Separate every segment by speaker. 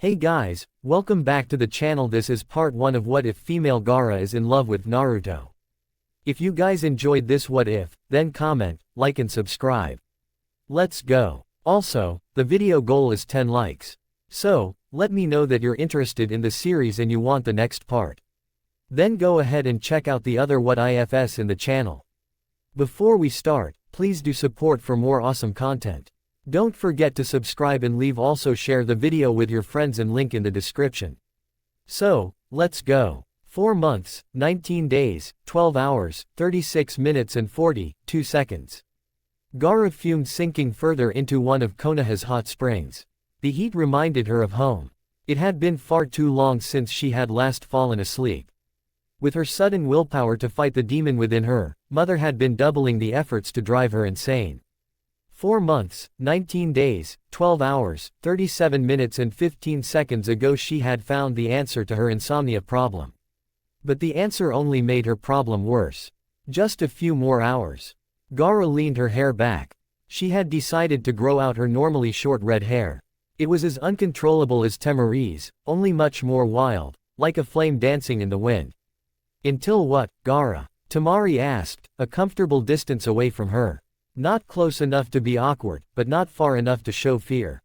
Speaker 1: Hey guys, welcome back to the channel. This is part 1 of What If Female Gaara is in love with Naruto. If you guys enjoyed this what if, then comment, like and subscribe. Let's go. Also, the video goal is 10 likes. So, let me know that you're interested in the series and you want the next part. Then go ahead and check out the other what ifs in the channel. Before we start, please do support for more awesome content. Don't forget to subscribe and also share the video with your friends and link in the description. So, let's go. 4 months, 19 days, 12 hours, 36 minutes and 42 seconds. Gaara fumed, sinking further into one of Konoha's hot springs. The heat reminded her of home. It had been far too long since she had last fallen asleep. With her sudden willpower to fight the demon within her, Mother had been doubling the efforts to drive her insane. 4 months, 19 days, 12 hours, 37 minutes and 15 seconds ago she had found the answer to her insomnia problem. But the answer only made her problem worse. Just a few more hours. Gaara leaned her hair back. She had decided to grow out her normally short red hair. It was as uncontrollable as Temari's, only much more wild, like a flame dancing in the wind. Until what, Gaara? Temari asked, a comfortable distance away from her. Not close enough to be awkward, but not far enough to show fear.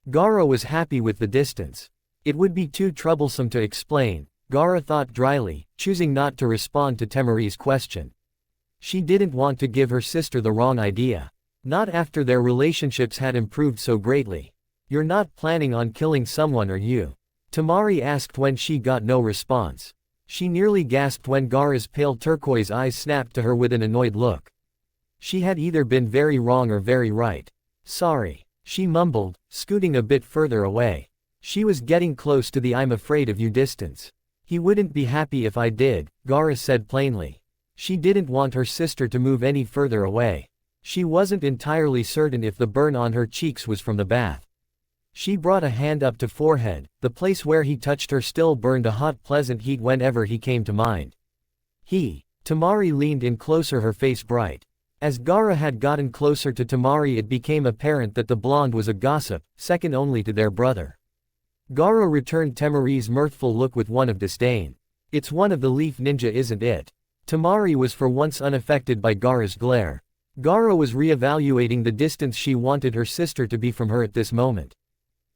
Speaker 1: Gaara was happy with the distance. It would be too troublesome to explain, Gaara thought dryly, choosing not to respond to Temari's question. She didn't want to give her sister the wrong idea. Not after their relationships had improved so greatly. You're not planning on killing someone, are you? Temari asked when she got no response. She nearly gasped when Gaara's pale turquoise eyes snapped to her with an annoyed look. She had either been very wrong or very right. Sorry, she mumbled, scooting a bit further away. She was getting close to the I'm afraid of you distance. He wouldn't be happy if I did, Gaara said plainly. She didn't want her sister to move any further away. She wasn't entirely certain if the burn on her cheeks was from the bath. She brought a hand up to forehead, the place where he touched her still burned a hot pleasant heat whenever he came to mind. Temari leaned in closer, her face bright. As Gaara had gotten closer to Temari, it became apparent that the blonde was a gossip, second only to their brother. Gaara returned Temari's mirthful look with one of disdain. It's one of the leaf ninja, isn't it? Temari was for once unaffected by Gaara's glare. Gaara was reevaluating the distance she wanted her sister to be from her at this moment.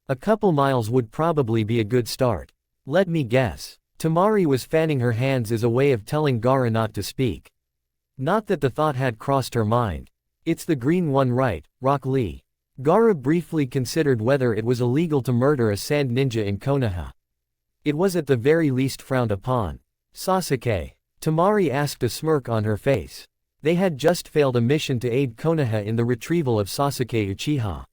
Speaker 1: A couple miles would probably be a good start. Let me guess. Temari was fanning her hands as a way of telling Gaara not to speak. Not that the thought had crossed her mind. It's the green one, right, Rock Lee? Gaara briefly considered whether it was illegal to murder a sand ninja in Konoha. It was at the very least frowned upon. Sasuke? Temari asked, a smirk on her face. They had just failed a mission to aid Konoha in the retrieval of Sasuke Uchiha.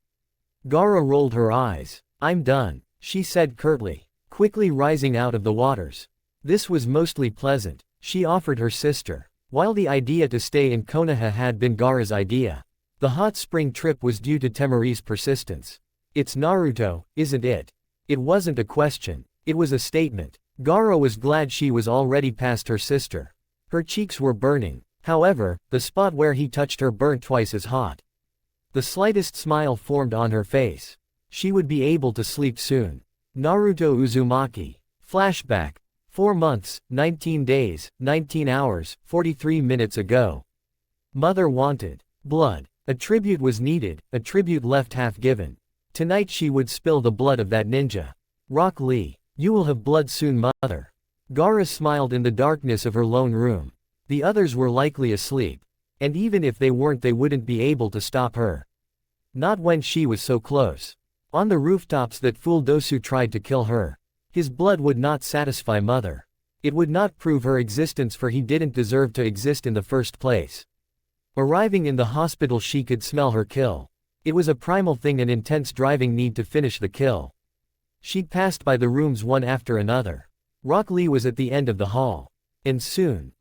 Speaker 1: Gaara rolled her eyes. I'm done, she said curtly, quickly rising out of the waters. This was mostly pleasant, she offered her sister. While the idea to stay in Konoha had been Gaara's idea, the hot spring trip was due to Temari's persistence. It's Naruto, isn't it? It wasn't a question, it was a statement. Gaara was glad she was already past her sister. Her cheeks were burning. However, the spot where he touched her burnt twice as hot. The slightest smile formed on her face. She would be able to sleep soon. Naruto Uzumaki. Flashback. 4 months, 19 days, 19 hours, 43 minutes ago. Mother wanted blood. A tribute was needed, a tribute left half given. Tonight she would spill the blood of that ninja. Rock Lee. You will have blood soon, Mother. Gaara smiled in the darkness of her lone room. The others were likely asleep. And even if they weren't, they wouldn't be able to stop her. Not when she was so close. On the rooftops that fool Dosu tried to kill her. His blood would not satisfy Mother. It would not prove her existence, for he didn't deserve to exist in the first place. Arriving in the hospital, she could smell her kill. It was a primal thing, an intense driving need to finish the kill. She'd passed by the rooms one after another. Rock Lee was at the end of the hall. And soon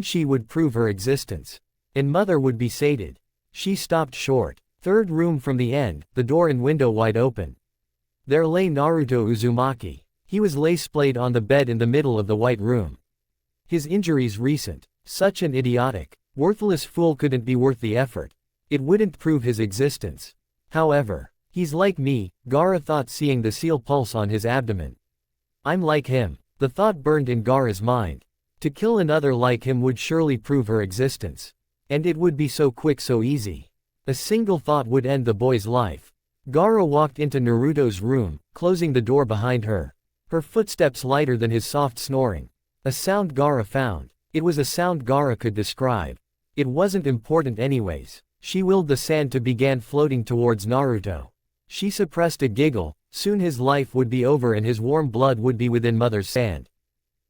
Speaker 1: she would prove her existence. And Mother would be sated. She stopped short. Third room from the end, the door and window wide open. There lay Naruto Uzumaki. He was lay-splayed on the bed in the middle of the white room. His injuries recent. Such an idiotic, worthless fool couldn't be worth the effort. It wouldn't prove his existence. However, He's like me, Gaara thought, seeing the seal pulse on his abdomen. I'm like him. The thought burned in Gaara's mind. To kill another like him would surely prove her existence. And it would be so quick, so easy. A single thought would end the boy's life. Gaara walked into Naruto's room, closing the door behind her. Her footsteps lighter than his soft snoring. A sound Gaara found. It was a sound Gaara could describe. It wasn't important anyways. She willed the sand to begin floating towards Naruto. She suppressed a giggle. Soon his life would be over and his warm blood would be within mother's sand.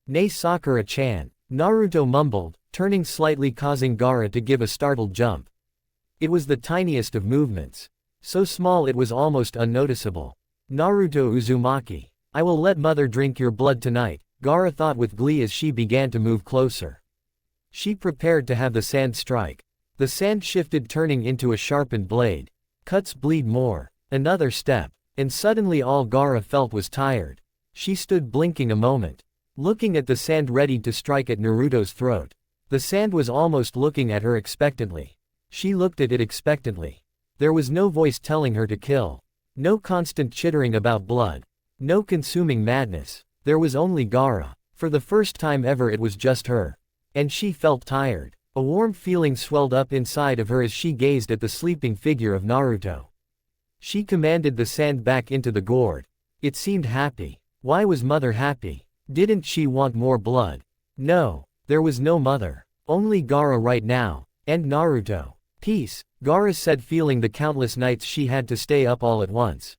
Speaker 1: "Nay Sakura-chan," Naruto mumbled, turning slightly, causing Gaara to give a startled jump. It was the tiniest of movements. So small it was almost unnoticeable. "Naruto Uzumaki. I will let mother drink your blood tonight," Gaara thought with glee as she began to move closer. She prepared to have the sand strike. The sand shifted, turning into a sharpened blade. Cuts bleed more. Another step. And suddenly all Gaara felt was tired. She stood blinking a moment, looking at the sand ready to strike at Naruto's throat. The sand was almost looking at her expectantly. She looked at it expectantly. There was no voice telling her to kill. No constant chittering about blood. No consuming madness. There was only Gaara. For the first time ever it was just her. And she felt tired. A warm feeling swelled up inside of her as she gazed at the sleeping figure of Naruto. She commanded the sand back into the gourd. It seemed happy. Why was mother happy? Didn't she want more blood? No. There was no mother. Only Gaara right now. And Naruto. Peace, Gaara said, feeling the countless nights she had to stay up all at once.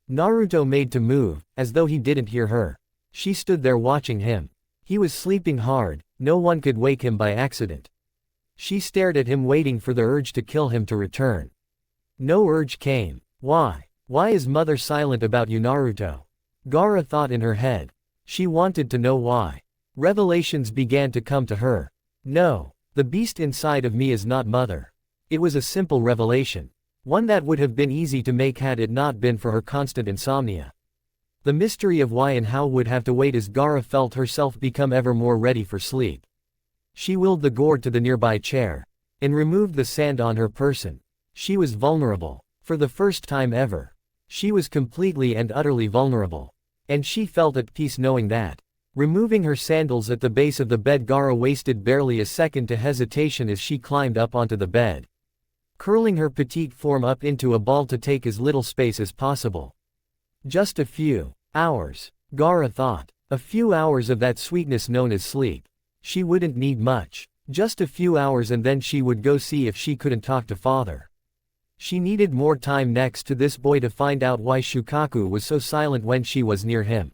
Speaker 1: Naruto made to move, as though he didn't hear her. She stood there watching him. He was sleeping hard, no one could wake him by accident. She stared at him, waiting for the urge to kill him to return. No urge came. Why? Why is mother silent about you, Naruto? Gaara thought in her head. She wanted to know why. Revelations began to come to her. No, the beast inside of me is not mother. It was a simple revelation. One that would have been easy to make had it not been for her constant insomnia. The mystery of why and how would have to wait as Gaara felt herself become ever more ready for sleep. She willed the gourd to the nearby chair, and removed the sand on her person. She was vulnerable. For the first time ever. She was completely and utterly vulnerable. And she felt at peace knowing that. Removing her sandals at the base of the bed, Gaara wasted barely a second to hesitation as she climbed up onto the bed, curling her petite form up into a ball to take as little space as possible. Just a few hours, Gaara thought. A few hours of that sweetness known as sleep. She wouldn't need much. Just a few hours, and then she would go see if she couldn't talk to father. She needed more time next to this boy to find out why Shukaku was so silent when she was near him.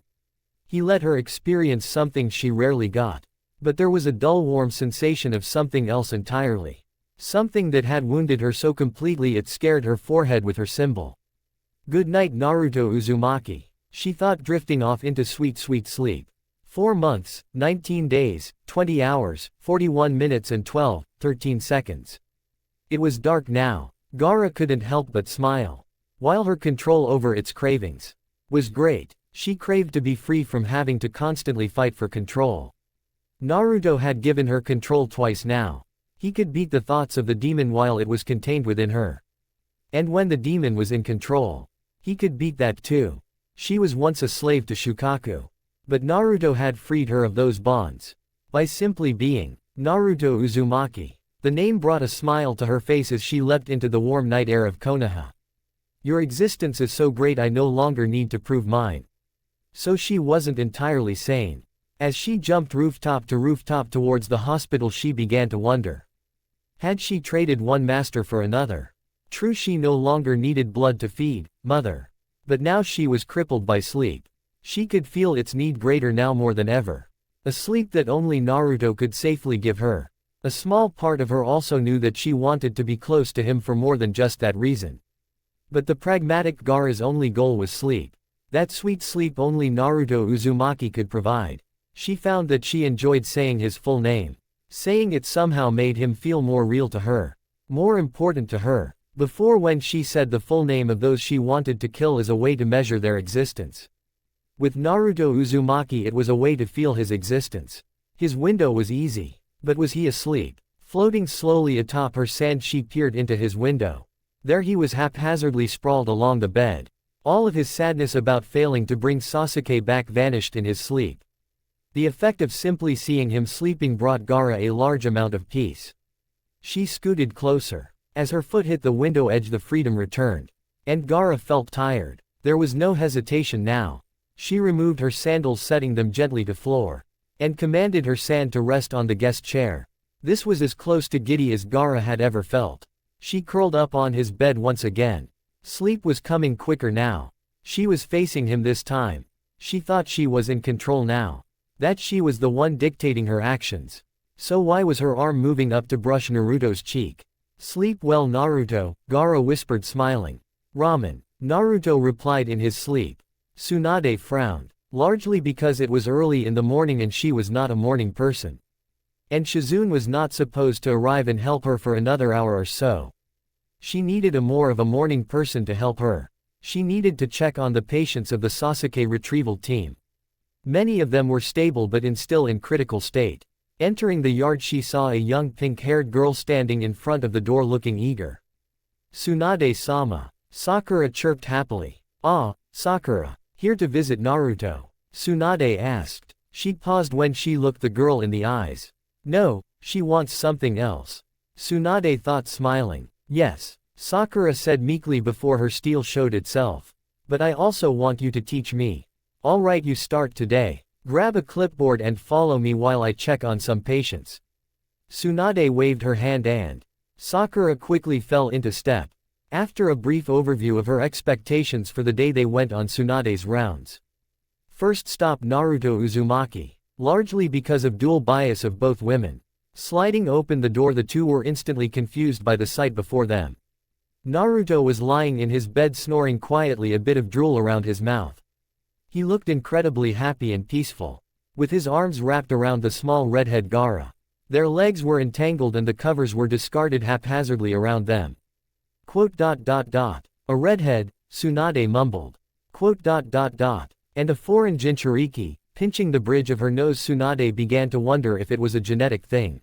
Speaker 1: He let her experience something she rarely got. But there was a dull warm sensation of something else entirely. Something that had wounded her so completely it scared her forehead with her symbol. Good night, Naruto Uzumaki, she thought, drifting off into sweet, sweet sleep. 4 months, 19 days, 20 hours, 41 minutes and 13 seconds. It was dark now. Gaara couldn't help but smile. While her control over its cravings was great, she craved to be free from having to constantly fight for control. Naruto had given her control twice now. He could beat the thoughts of the demon while it was contained within her. And when the demon was in control, he could beat that too. She was once a slave to Shukaku. But Naruto had freed her of those bonds. By simply being Naruto Uzumaki. The name brought a smile to her face as she leapt into the warm night air of Konoha. Your existence is so great, I no longer need to prove mine. So she wasn't entirely sane. As she jumped rooftop to rooftop towards the hospital, she began to wonder. Had she traded one master for another? True, she no longer needed blood to feed mother. But now she was crippled by sleep. She could feel its need greater now more than ever. A sleep that only Naruto could safely give her. A small part of her also knew that she wanted to be close to him for more than just that reason. But the pragmatic Gaara's only goal was sleep. That sweet sleep only Naruto Uzumaki could provide. She found that she enjoyed saying his full name. Saying it somehow made him feel more real to her. More important to her. Before, when she said the full name of those she wanted to kill as a way to measure their existence. With Naruto Uzumaki it was a way to feel his existence. His window was easy. But was he asleep? Floating slowly atop her sand, she peered into his window. There he was haphazardly sprawled along the bed. All of his sadness about failing to bring Sasuke back vanished in his sleep. The effect of simply seeing him sleeping brought Gaara a large amount of peace. She scooted closer. As her foot hit the window edge, the freedom returned. And Gaara felt tired. There was no hesitation now. She removed her sandals, setting them gently to floor, and commanded her sand to rest on the guest chair. This was as close to giddy as Gaara had ever felt. She curled up on his bed once again. Sleep was coming quicker now. She was facing him this time. She thought she was in control now. That she was the one dictating her actions. So why was her arm moving up to brush Naruto's cheek? Sleep well, Naruto, Gaara whispered, smiling. Ramen, Naruto replied in his sleep. Tsunade frowned, largely because it was early in the morning and she was not a morning person. And Shizune was not supposed to arrive and help her for another hour or so. She needed more of a morning person to help her. She needed to check on the patients of the Sasuke retrieval team. Many of them were stable but still in critical state. Entering the yard, she saw a young pink-haired girl standing in front of the door looking eager. Tsunade-sama, Sakura chirped happily. Ah, Sakura, here to visit Naruto? Tsunade asked. She paused when she looked the girl in the eyes. No, she wants something else. Tsunade thought, smiling. Yes, Sakura said meekly before her steel showed itself. But I also want you to teach me. Alright, you start today. Grab a clipboard and follow me while I check on some patients. Tsunade waved her hand and Sakura quickly fell into step. After a brief overview of her expectations for the day, they went on Tsunade's rounds. First stop, Naruto Uzumaki. Largely because of dual bias of both women. Sliding open the door, the two were instantly confused by the sight before them. Naruto was lying in his bed snoring quietly, a bit of drool around his mouth. He looked incredibly happy and peaceful, with his arms wrapped around the small redhead Gaara. Their legs were entangled and the covers were discarded haphazardly around them. A redhead, Tsunade mumbled. And a foreign Jinchuriki. Pinching the bridge of her nose, Tsunade began to wonder if it was a genetic thing.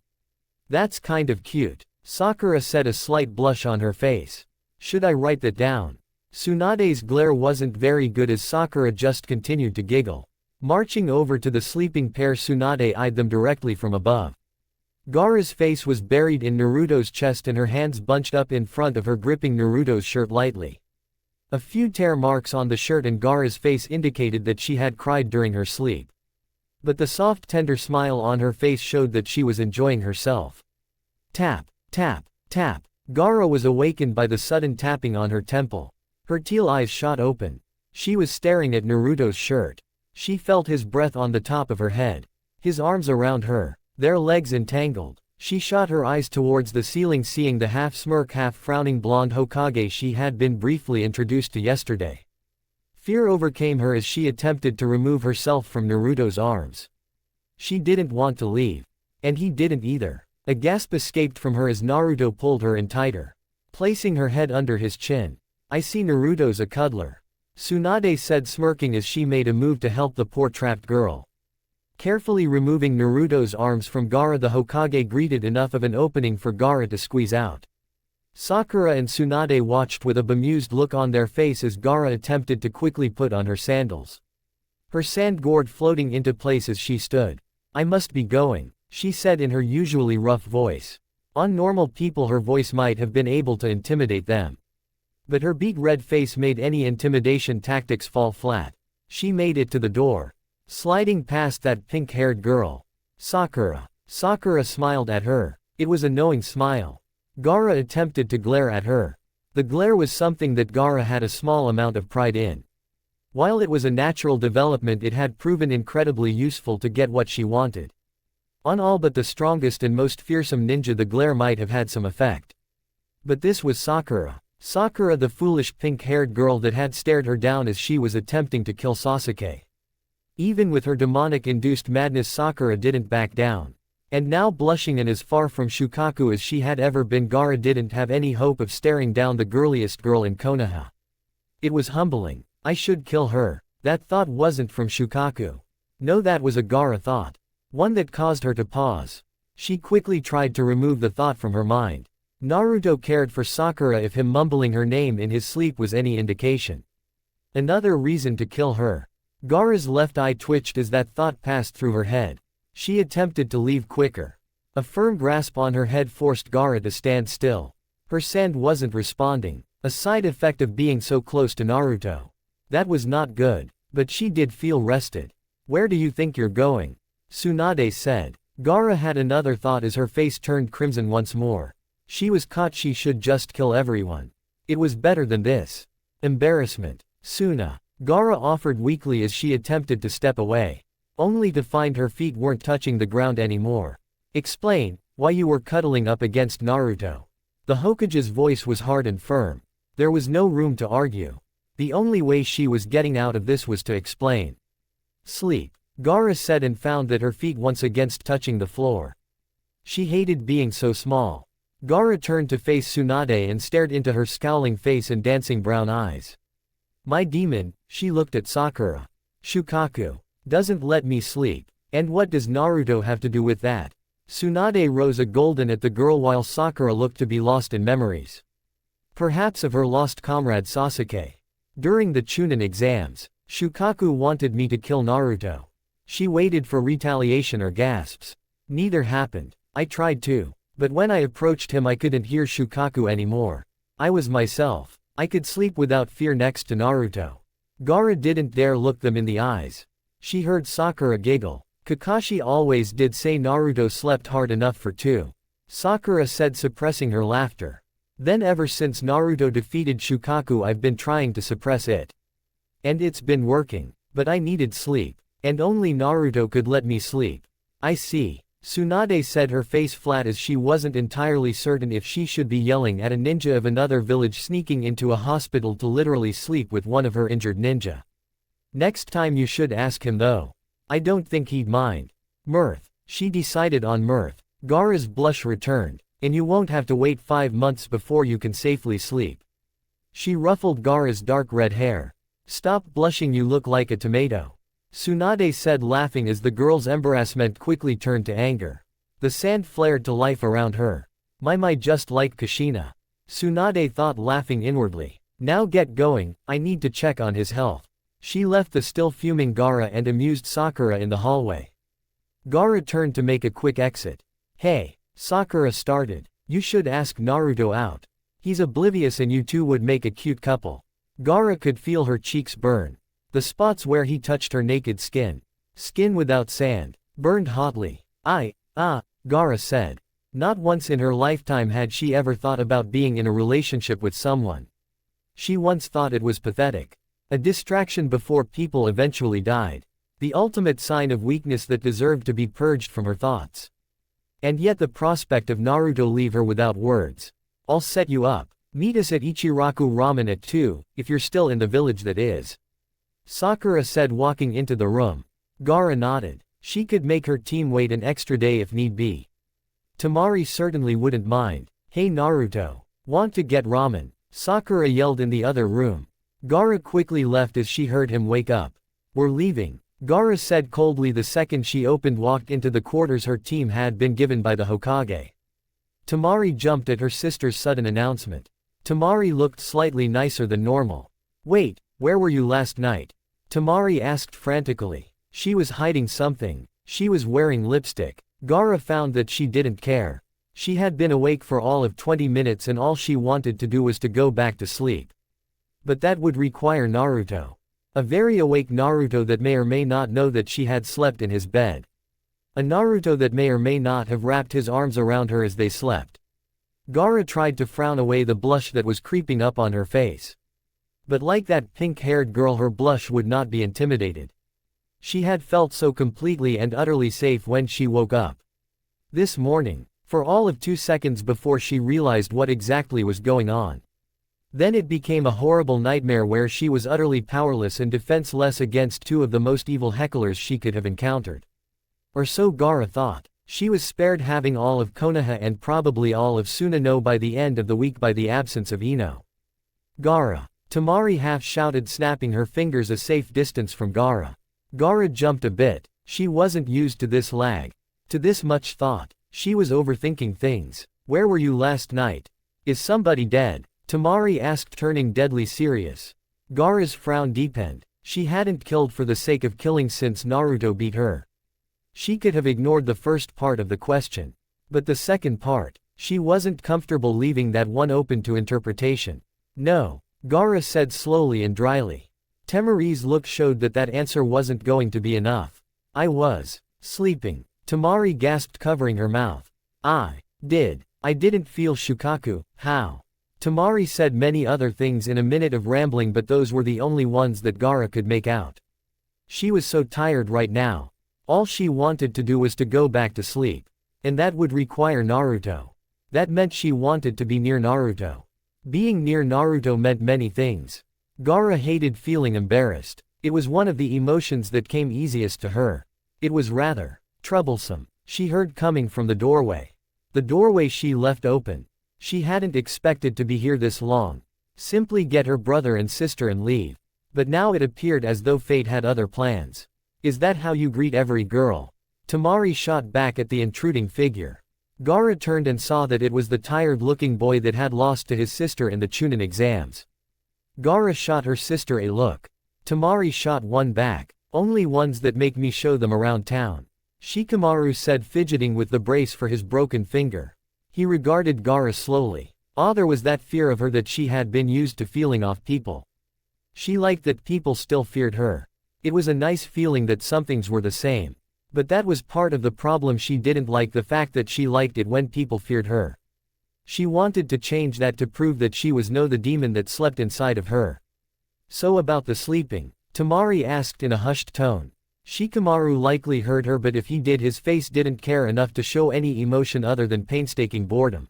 Speaker 1: That's kind of cute, Sakura said, a slight blush on her face. Should I write that down? Tsunade's glare wasn't very good as Sakura just continued to giggle. Marching over to the sleeping pair, Tsunade eyed them directly from above. Gaara's face was buried in Naruto's chest and her hands bunched up in front of her, gripping Naruto's shirt lightly. A few tear marks on the shirt and Gaara's face indicated that she had cried during her sleep. But the soft, tender smile on her face showed that she was enjoying herself. Tap, tap, tap. Gaara was awakened by the sudden tapping on her temple. Her teal eyes shot open. She was staring at Naruto's shirt. She felt his breath on the top of her head. His arms around her, their legs entangled. She shot her eyes towards the ceiling, seeing the half-smirk, half-frowning blonde Hokage she had been briefly introduced to yesterday. Fear overcame her as she attempted to remove herself from Naruto's arms. She didn't want to leave. And he didn't either. A gasp escaped from her as Naruto pulled her in tighter, placing her head under his chin. I see Naruto's a cuddler, Tsunade said, smirking as she made a move to help the poor trapped girl. Carefully removing Naruto's arms from Gaara, the Hokage greeted enough of an opening for Gaara to squeeze out. Sakura and Tsunade watched with a bemused look on their face as Gaara attempted to quickly put on her sandals. Her sand gourd floating into place as she stood. I must be going, she said in her usually rough voice. On normal people her voice might have been able to intimidate them. But her beet red face made any intimidation tactics fall flat. She made it to the door, sliding past that pink-haired girl. Sakura. Sakura smiled at her. It was a knowing smile. Gaara attempted to glare at her. The glare was something that Gaara had a small amount of pride in. While it was a natural development, it had proven incredibly useful to get what she wanted. On all but the strongest and most fearsome ninja, the glare might have had some effect. But this was Sakura. Sakura, the foolish pink-haired girl that had stared her down as she was attempting to kill Sasuke. Even with her demonic-induced madness, Sakura didn't back down. And now, blushing and as far from Shukaku as she had ever been, Gaara didn't have any hope of staring down the girliest girl in Konoha. It was humbling. I should kill her. That thought wasn't from Shukaku. No, that was a Gaara thought. One that caused her to pause. She quickly tried to remove the thought from her mind. Naruto cared for Sakura if him mumbling her name in his sleep was any indication. Another reason to kill her. Gaara's left eye twitched as that thought passed through her head. She attempted to leave quicker. A firm grasp on her head forced Gaara to stand still. Her sand wasn't responding, a side effect of being so close to Naruto. That was not good, but she did feel rested. "Where do you think you're going?" Tsunade said. Gaara had another thought as her face turned crimson once more. She was caught. She should just kill everyone. It was better than this. Embarrassment. Suna. Gaara offered weakly as she attempted to step away. Only to find her feet weren't touching the ground anymore. "Explain, why you were cuddling up against Naruto." The Hokage's voice was hard and firm. There was no room to argue. The only way she was getting out of this was to explain. "Sleep," Gaara said, and found that her feet once again touching the floor. She hated being so small. Gaara turned to face Tsunade and stared into her scowling face and dancing brown eyes. "My demon," she looked at Sakura. "Shukaku doesn't let me sleep. And what does Naruto have to do with that?" Tsunade rose a golden at the girl while Sakura looked to be lost in memories. Perhaps of her lost comrade Sasuke. During the Chunin exams, Shukaku wanted me to kill Naruto. She waited for retaliation or gasps. Neither happened. I tried to. But when I approached him I couldn't hear Shukaku anymore. I was myself. I could sleep without fear next to Naruto. Gaara didn't dare look them in the eyes. She heard Sakura giggle. Kakashi always did say Naruto slept hard enough for two. Sakura said, suppressing her laughter. Then ever since Naruto defeated Shukaku I've been trying to suppress it. And it's been working. But I needed sleep. And only Naruto could let me sleep. I see. Tsunade said, her face flat as she wasn't entirely certain if she should be yelling at a ninja of another village sneaking into a hospital to literally sleep with one of her injured ninja. Next time you should ask him though. I don't think he'd mind. Mirth. She decided on mirth. Gaara's blush returned. And you won't have to wait 5 months before you can safely sleep. She ruffled Gaara's dark red hair. Stop blushing, you look like a tomato. Tsunade said, laughing as the girl's embarrassment quickly turned to anger. The sand flared to life around her. My just like Kushina. Tsunade thought, laughing inwardly. Now get going, I need to check on his health. She left the still fuming Gaara and amused Sakura in the hallway. Gaara turned to make a quick exit. Hey, Sakura started. You should ask Naruto out. He's oblivious and you two would make a cute couple. Gaara could feel her cheeks burn. The spots where he touched her naked skin. Skin without sand. Burned hotly. Gaara said. Not once in her lifetime had she ever thought about being in a relationship with someone. She once thought it was pathetic. A distraction before people eventually died. The ultimate sign of weakness that deserved to be purged from her thoughts. And yet the prospect of Naruto leave her without words. I'll set you up. Meet us at Ichiraku Ramen at 2, if you're still in the village, that is. Sakura said, walking into the room. Gaara nodded. She could make her team wait an extra day if need be. Tamari certainly wouldn't mind. Hey Naruto. Want to get ramen? Sakura yelled in the other room. Gaara quickly left as she heard him wake up. We're leaving, Gaara said coldly the second she walked into the quarters her team had been given by the Hokage. Tamari jumped at her sister's sudden announcement. Tamari looked slightly nicer than normal. Wait, where were you last night? Tamari asked frantically. She was hiding something. She was wearing lipstick. Gaara found that she didn't care. She had been awake for all of 20 minutes and all she wanted to do was to go back to sleep. But that would require Naruto. A very awake Naruto that may or may not know that she had slept in his bed. A Naruto that may or may not have wrapped his arms around her as they slept. Gaara tried to frown away the blush that was creeping up on her face. But like that pink-haired girl, her blush would not be intimidated. She had felt so completely and utterly safe when she woke up. This morning, for all of 2 seconds before she realized what exactly was going on. Then it became a horrible nightmare where she was utterly powerless and defenseless against 2 of the most evil hecklers she could have encountered. Or so Gaara thought. She was spared having all of Konoha and probably all of Sunano by the end of the week by the absence of Ino. Gaara. Tamari half shouted, snapping her fingers a safe distance from Gaara. Gaara jumped a bit. She wasn't used to this lag. To this much thought. She was overthinking things. Where were you last night? Is somebody dead? Tamari asked, turning deadly serious. Gaara's frown deepened. She hadn't killed for the sake of killing since Naruto beat her. She could have ignored the first part of the question. But the second part, she wasn't comfortable leaving that one open to interpretation. No, Gaara said slowly and dryly. Tamari's look showed that that answer wasn't going to be enough. I was sleeping. Tamari gasped, covering her mouth. I didn't feel Shukaku. How? Tamari said many other things in a minute of rambling, but those were the only ones that Gaara could make out. She was so tired right now. All she wanted to do was to go back to sleep. And that would require Naruto. That meant she wanted to be near Naruto. Being near Naruto meant many things. Gaara hated feeling embarrassed. It was one of the emotions that came easiest to her. It was rather troublesome. She heard coming from the doorway. The doorway she left open. She hadn't expected to be here this long. Simply get her brother and sister and leave. But now it appeared as though fate had other plans. Is that how you greet every girl? Tamari shot back at the intruding figure. Gaara turned and saw that it was the tired-looking boy that had lost to his sister in the Chunin exams. Gaara shot her sister a look. Tamari shot one back. Only ones that make me show them around town. Shikamaru said, fidgeting with the brace for his broken finger. He regarded Gaara slowly. There was that fear of her that she had been used to feeling off people. She liked that people still feared her. It was a nice feeling that some things were the same. But that was part of the problem. She didn't like the fact that she liked it when people feared her. She wanted to change that to prove that she was the demon that slept inside of her. So about the sleeping? Tamari asked in a hushed tone. Shikamaru likely heard her, but if he did, his face didn't care enough to show any emotion other than painstaking boredom.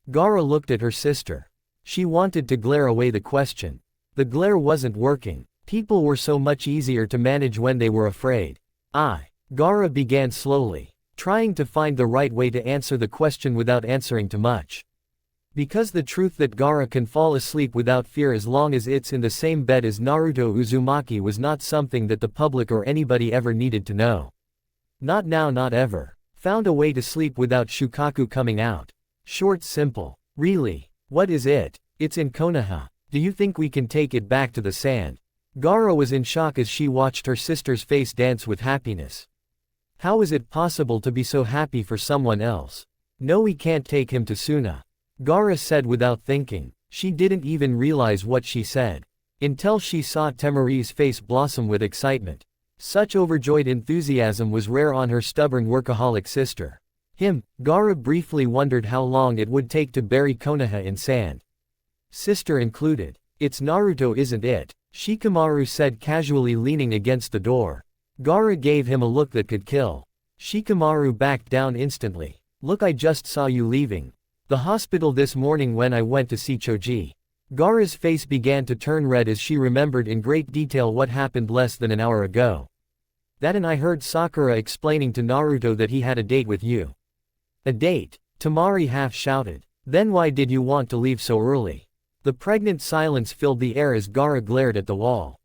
Speaker 1: Gaara looked at her sister. She wanted to glare away the question. The glare wasn't working. People were so much easier to manage when they were afraid. Gaara began slowly, trying to find the right way to answer the question without answering too much. Because the truth that Gaara can fall asleep without fear as long as it's in the same bed as Naruto Uzumaki was not something that the public or anybody ever needed to know. Not now, not ever. Found a way to sleep without Shukaku coming out. Short, simple. Really? What is it? It's in Konoha. Do you think we can take it back to the sand? Gaara was in shock as she watched her sister's face dance with happiness. How is it possible to be so happy for someone else? No, we can't take him to Suna. Gaara said without thinking. She didn't even realize what she said. Until she saw Tamari's face blossom with excitement. Such overjoyed enthusiasm was rare on her stubborn workaholic sister. Gaara briefly wondered how long it would take to bury Konoha in sand. Sister included. It's Naruto, isn't it? Shikamaru said casually, leaning against the door. Gaara gave him a look that could kill. Shikamaru backed down instantly. Look, I just saw you leaving the hospital this morning when I went to see Choji. Gaara's face began to turn red as she remembered in great detail what happened less than an hour ago. That, and I heard Sakura explaining to Naruto that he had a date with you. A date? Tamari half shouted. Then why did you want to leave so early? The pregnant silence filled the air as Gaara glared at the wall.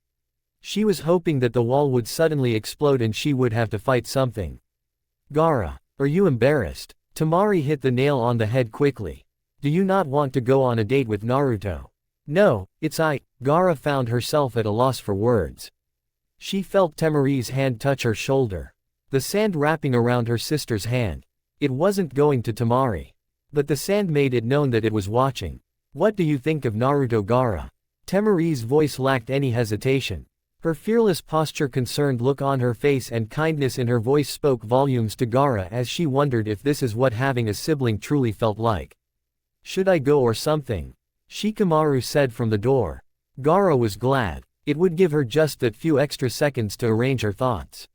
Speaker 1: She was hoping that the wall would suddenly explode and she would have to fight something. Gaara, are you embarrassed? Tamari hit the nail on the head quickly. Do you not want to go on a date with Naruto? No, it's I. Gaara found herself at a loss for words. She felt Tamari's hand touch her shoulder. The sand wrapping around her sister's hand. It wasn't going to Tamari. But the sand made it known that it was watching. What do you think of Naruto, Gaara? Tamari's voice lacked any hesitation. Her fearless posture, concerned look on her face, and kindness in her voice spoke volumes to Gaara as she wondered if this is what having a sibling truly felt like. Should I go or something? Shikamaru said from the door. Gaara was glad. It would give her just that few extra seconds to arrange her thoughts.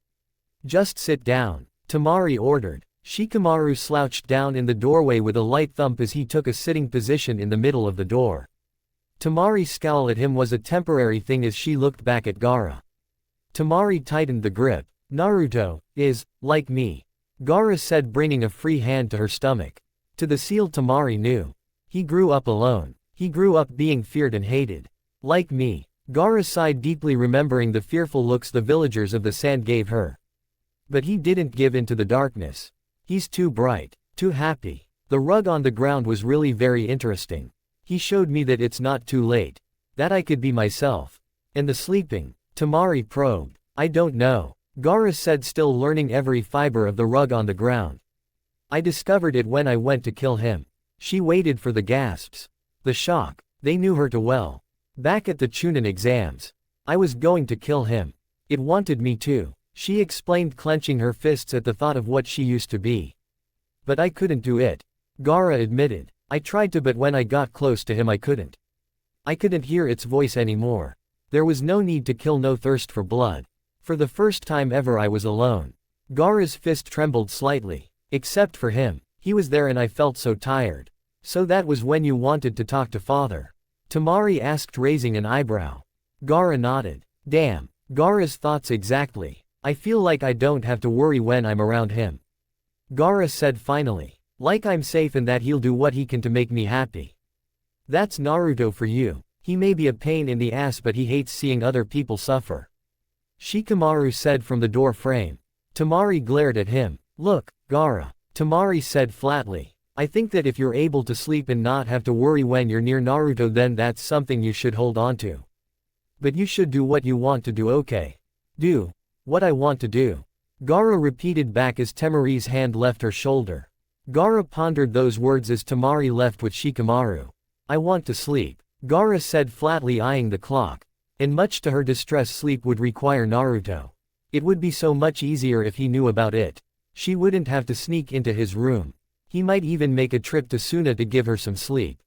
Speaker 1: Just sit down, Tamari ordered. Shikamaru slouched down in the doorway with a light thump as he took a sitting position in the middle of the door. Tamari's scowl at him was a temporary thing as she looked back at Gaara. Tamari tightened the grip. Naruto is like me, Gaara said, bringing a free hand to her stomach. To the seal, Tamari knew. He grew up alone. He grew up being feared and hated. Like me. Gaara sighed deeply, remembering the fearful looks the villagers of the sand gave her. But he didn't give in to the darkness. He's too bright, too happy. The rug on the ground was really very interesting. He showed me that it's not too late. That I could be myself. And the sleeping? Temari probed. I don't know. Gaara said, still learning every fiber of the rug on the ground. I discovered it when I went to kill him. She waited for the gasps. The shock. They knew her too well. Back at the Chunin exams. I was going to kill him. It wanted me too. She explained, clenching her fists at the thought of what she used to be. But I couldn't do it. Gaara admitted. I tried to, but when I got close to him I couldn't. I couldn't hear its voice anymore. There was no need to kill, no thirst for blood. For the first time ever I was alone. Gaara's fist trembled slightly. Except for him. He was there and I felt so tired. So that was when you wanted to talk to father? Temari asked, raising an eyebrow. Gaara nodded. Damn. Gaara's thoughts exactly. I feel like I don't have to worry when I'm around him. Gaara said finally. Like I'm safe and that he'll do what he can to make me happy. That's Naruto for you. He may be a pain in the ass but he hates seeing other people suffer. Shikamaru said from the door frame. Temari glared at him. Look, Gaara. Temari said flatly. I think that if you're able to sleep and not have to worry when you're near Naruto, then that's something you should hold on to. But you should do what you want to do, okay? Do what I want to do. Gaara repeated back as Temari's hand left her shoulder. Gaara pondered those words as Temari left with Shikamaru. I want to sleep. Gaara said flatly, eyeing the clock. And much to her distress, sleep would require Naruto. It would be so much easier if he knew about it. She wouldn't have to sneak into his room. He might even make a trip to Suna to give her some sleep.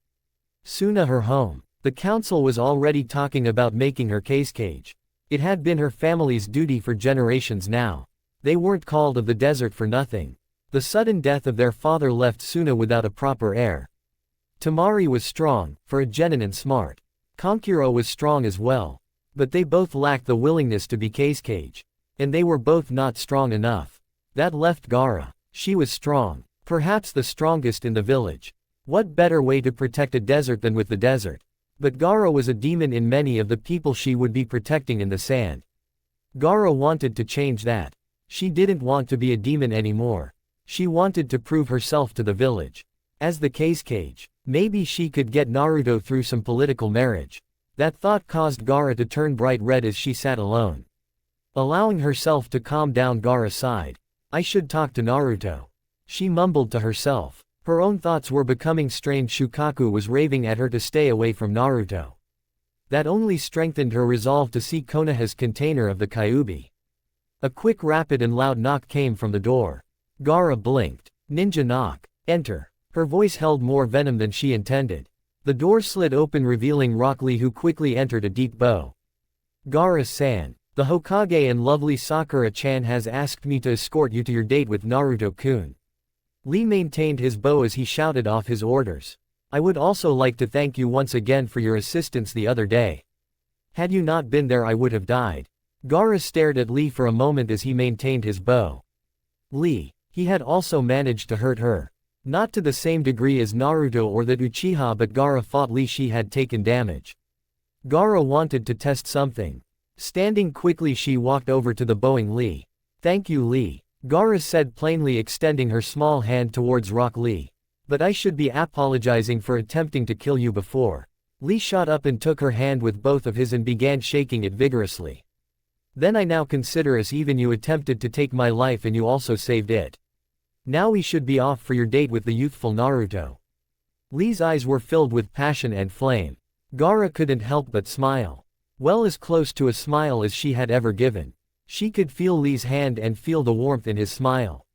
Speaker 1: Suna, her home. The council was already talking about making her cage. It had been her family's duty for generations now. They weren't called of the desert for nothing. The sudden death of their father left Suna without a proper heir. Temari was strong, for a genin, and smart. Kankuro was strong as well. But they both lacked the willingness to be cage. And they were both not strong enough. That left Gaara. She was strong. Perhaps the strongest in the village. What better way to protect a desert than with the desert? But Gaara was a demon in many of the people she would be protecting in the sand. Gaara wanted to change that. She didn't want to be a demon anymore. She wanted to prove herself to the village. As the cage. Maybe she could get Naruto through some political marriage. That thought caused Gaara to turn bright red as she sat alone. Allowing herself to calm down, Gaara sighed. I should talk to Naruto. She mumbled to herself. Her own thoughts were becoming strange. Shukaku was raving at her to stay away from Naruto. That only strengthened her resolve to see Konoha's container of the Kyuubi. A quick, rapid and loud knock came from the door. Gaara blinked. Ninja knock. Enter. Her voice held more venom than she intended. The door slid open, revealing Rock Lee, who quickly entered a deep bow. Gaara-san, the Hokage and lovely Sakura-chan has asked me to escort you to your date with Naruto-kun. Lee maintained his bow as he shouted off his orders. I would also like to thank you once again for your assistance the other day. Had you not been there I would have died. Gaara stared at Lee for a moment as he maintained his bow. Lee. He had also managed to hurt her. Not to the same degree as Naruto or the Uchiha, but Gaara fought Lee. She had taken damage. Gaara wanted to test something. Standing quickly, she walked over to the bowing Lee. Thank you, Lee. Gaara said plainly, extending her small hand towards Rock Lee. But I should be apologizing for attempting to kill you before. Lee shot up and took her hand with both of his and began shaking it vigorously. Then I now consider as even you attempted to take my life and you also saved it. Now we should be off for your date with the youthful Naruto. Lee's eyes were filled with passion and flame. Gaara couldn't help but smile. Well, as close to a smile as she had ever given. She could feel Lee's hand and feel the warmth in his smile.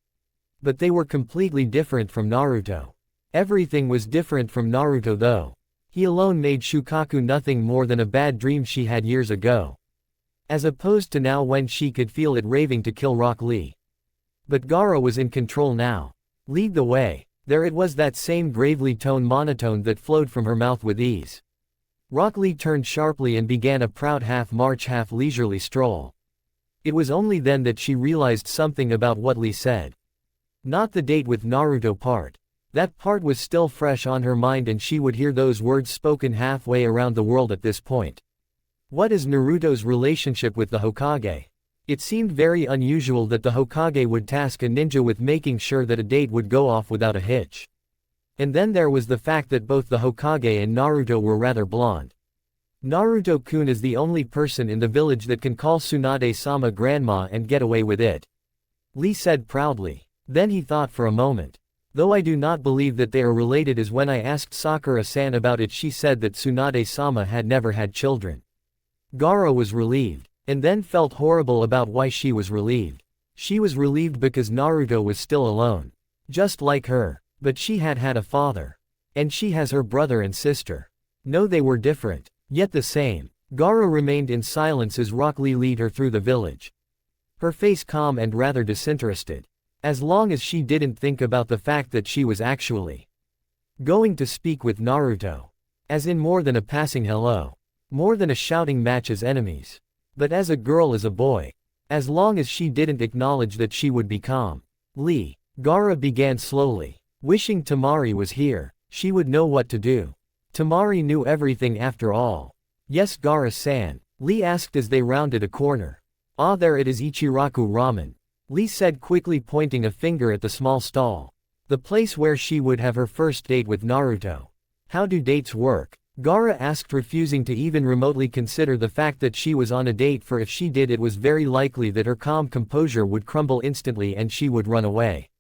Speaker 1: But they were completely different from Naruto. Everything was different from Naruto though. He alone made Shukaku nothing more than a bad dream she had years ago. As opposed to now when she could feel it raving to kill Rock Lee. But Gaara was in control now. Lead the way. There it was, that same gravely toned monotone that flowed from her mouth with ease. Rock Lee turned sharply and began a proud half-march, half-leisurely stroll. It was only then that she realized something about what Lee said. Not the date with Naruto part. That part was still fresh on her mind, and she would hear those words spoken halfway around the world at this point. What is Naruto's relationship with the Hokage? It seemed very unusual that the Hokage would task a ninja with making sure that a date would go off without a hitch. And then there was the fact that both the Hokage and Naruto were rather blonde. Naruto-kun is the only person in the village that can call Tsunade-sama grandma and get away with it. Lee said proudly. Then he thought for a moment. Though I do not believe that they are related, as when I asked Sakura-san about it she said that Tsunade-sama had never had children. Gaara was relieved, and then felt horrible about why she was relieved. She was relieved because Naruto was still alone. Just like her. But she had had a father. And she has her brother and sister. No, they were different, yet the same. Gaara remained in silence as Rock Lee led her through the village. Her face calm and rather disinterested. As long as she didn't think about the fact that she was actually going to speak with Naruto. As in more than a passing hello. More than a shouting match as enemies. But as a girl, as a boy. As long as she didn't acknowledge that she would be calm. Gaara began slowly. Wishing Temari was here, she would know what to do. Temari knew everything after all. Yes, Gaara-san, Lee asked as they rounded a corner. Ah, there it is, Ichiraku Ramen. Lee said quickly, pointing a finger at the small stall. The place where she would have her first date with Naruto. How do dates work? Gaara asked, refusing to even remotely consider the fact that she was on a date, for if she did it was very likely that her calm composure would crumble instantly and she would run away.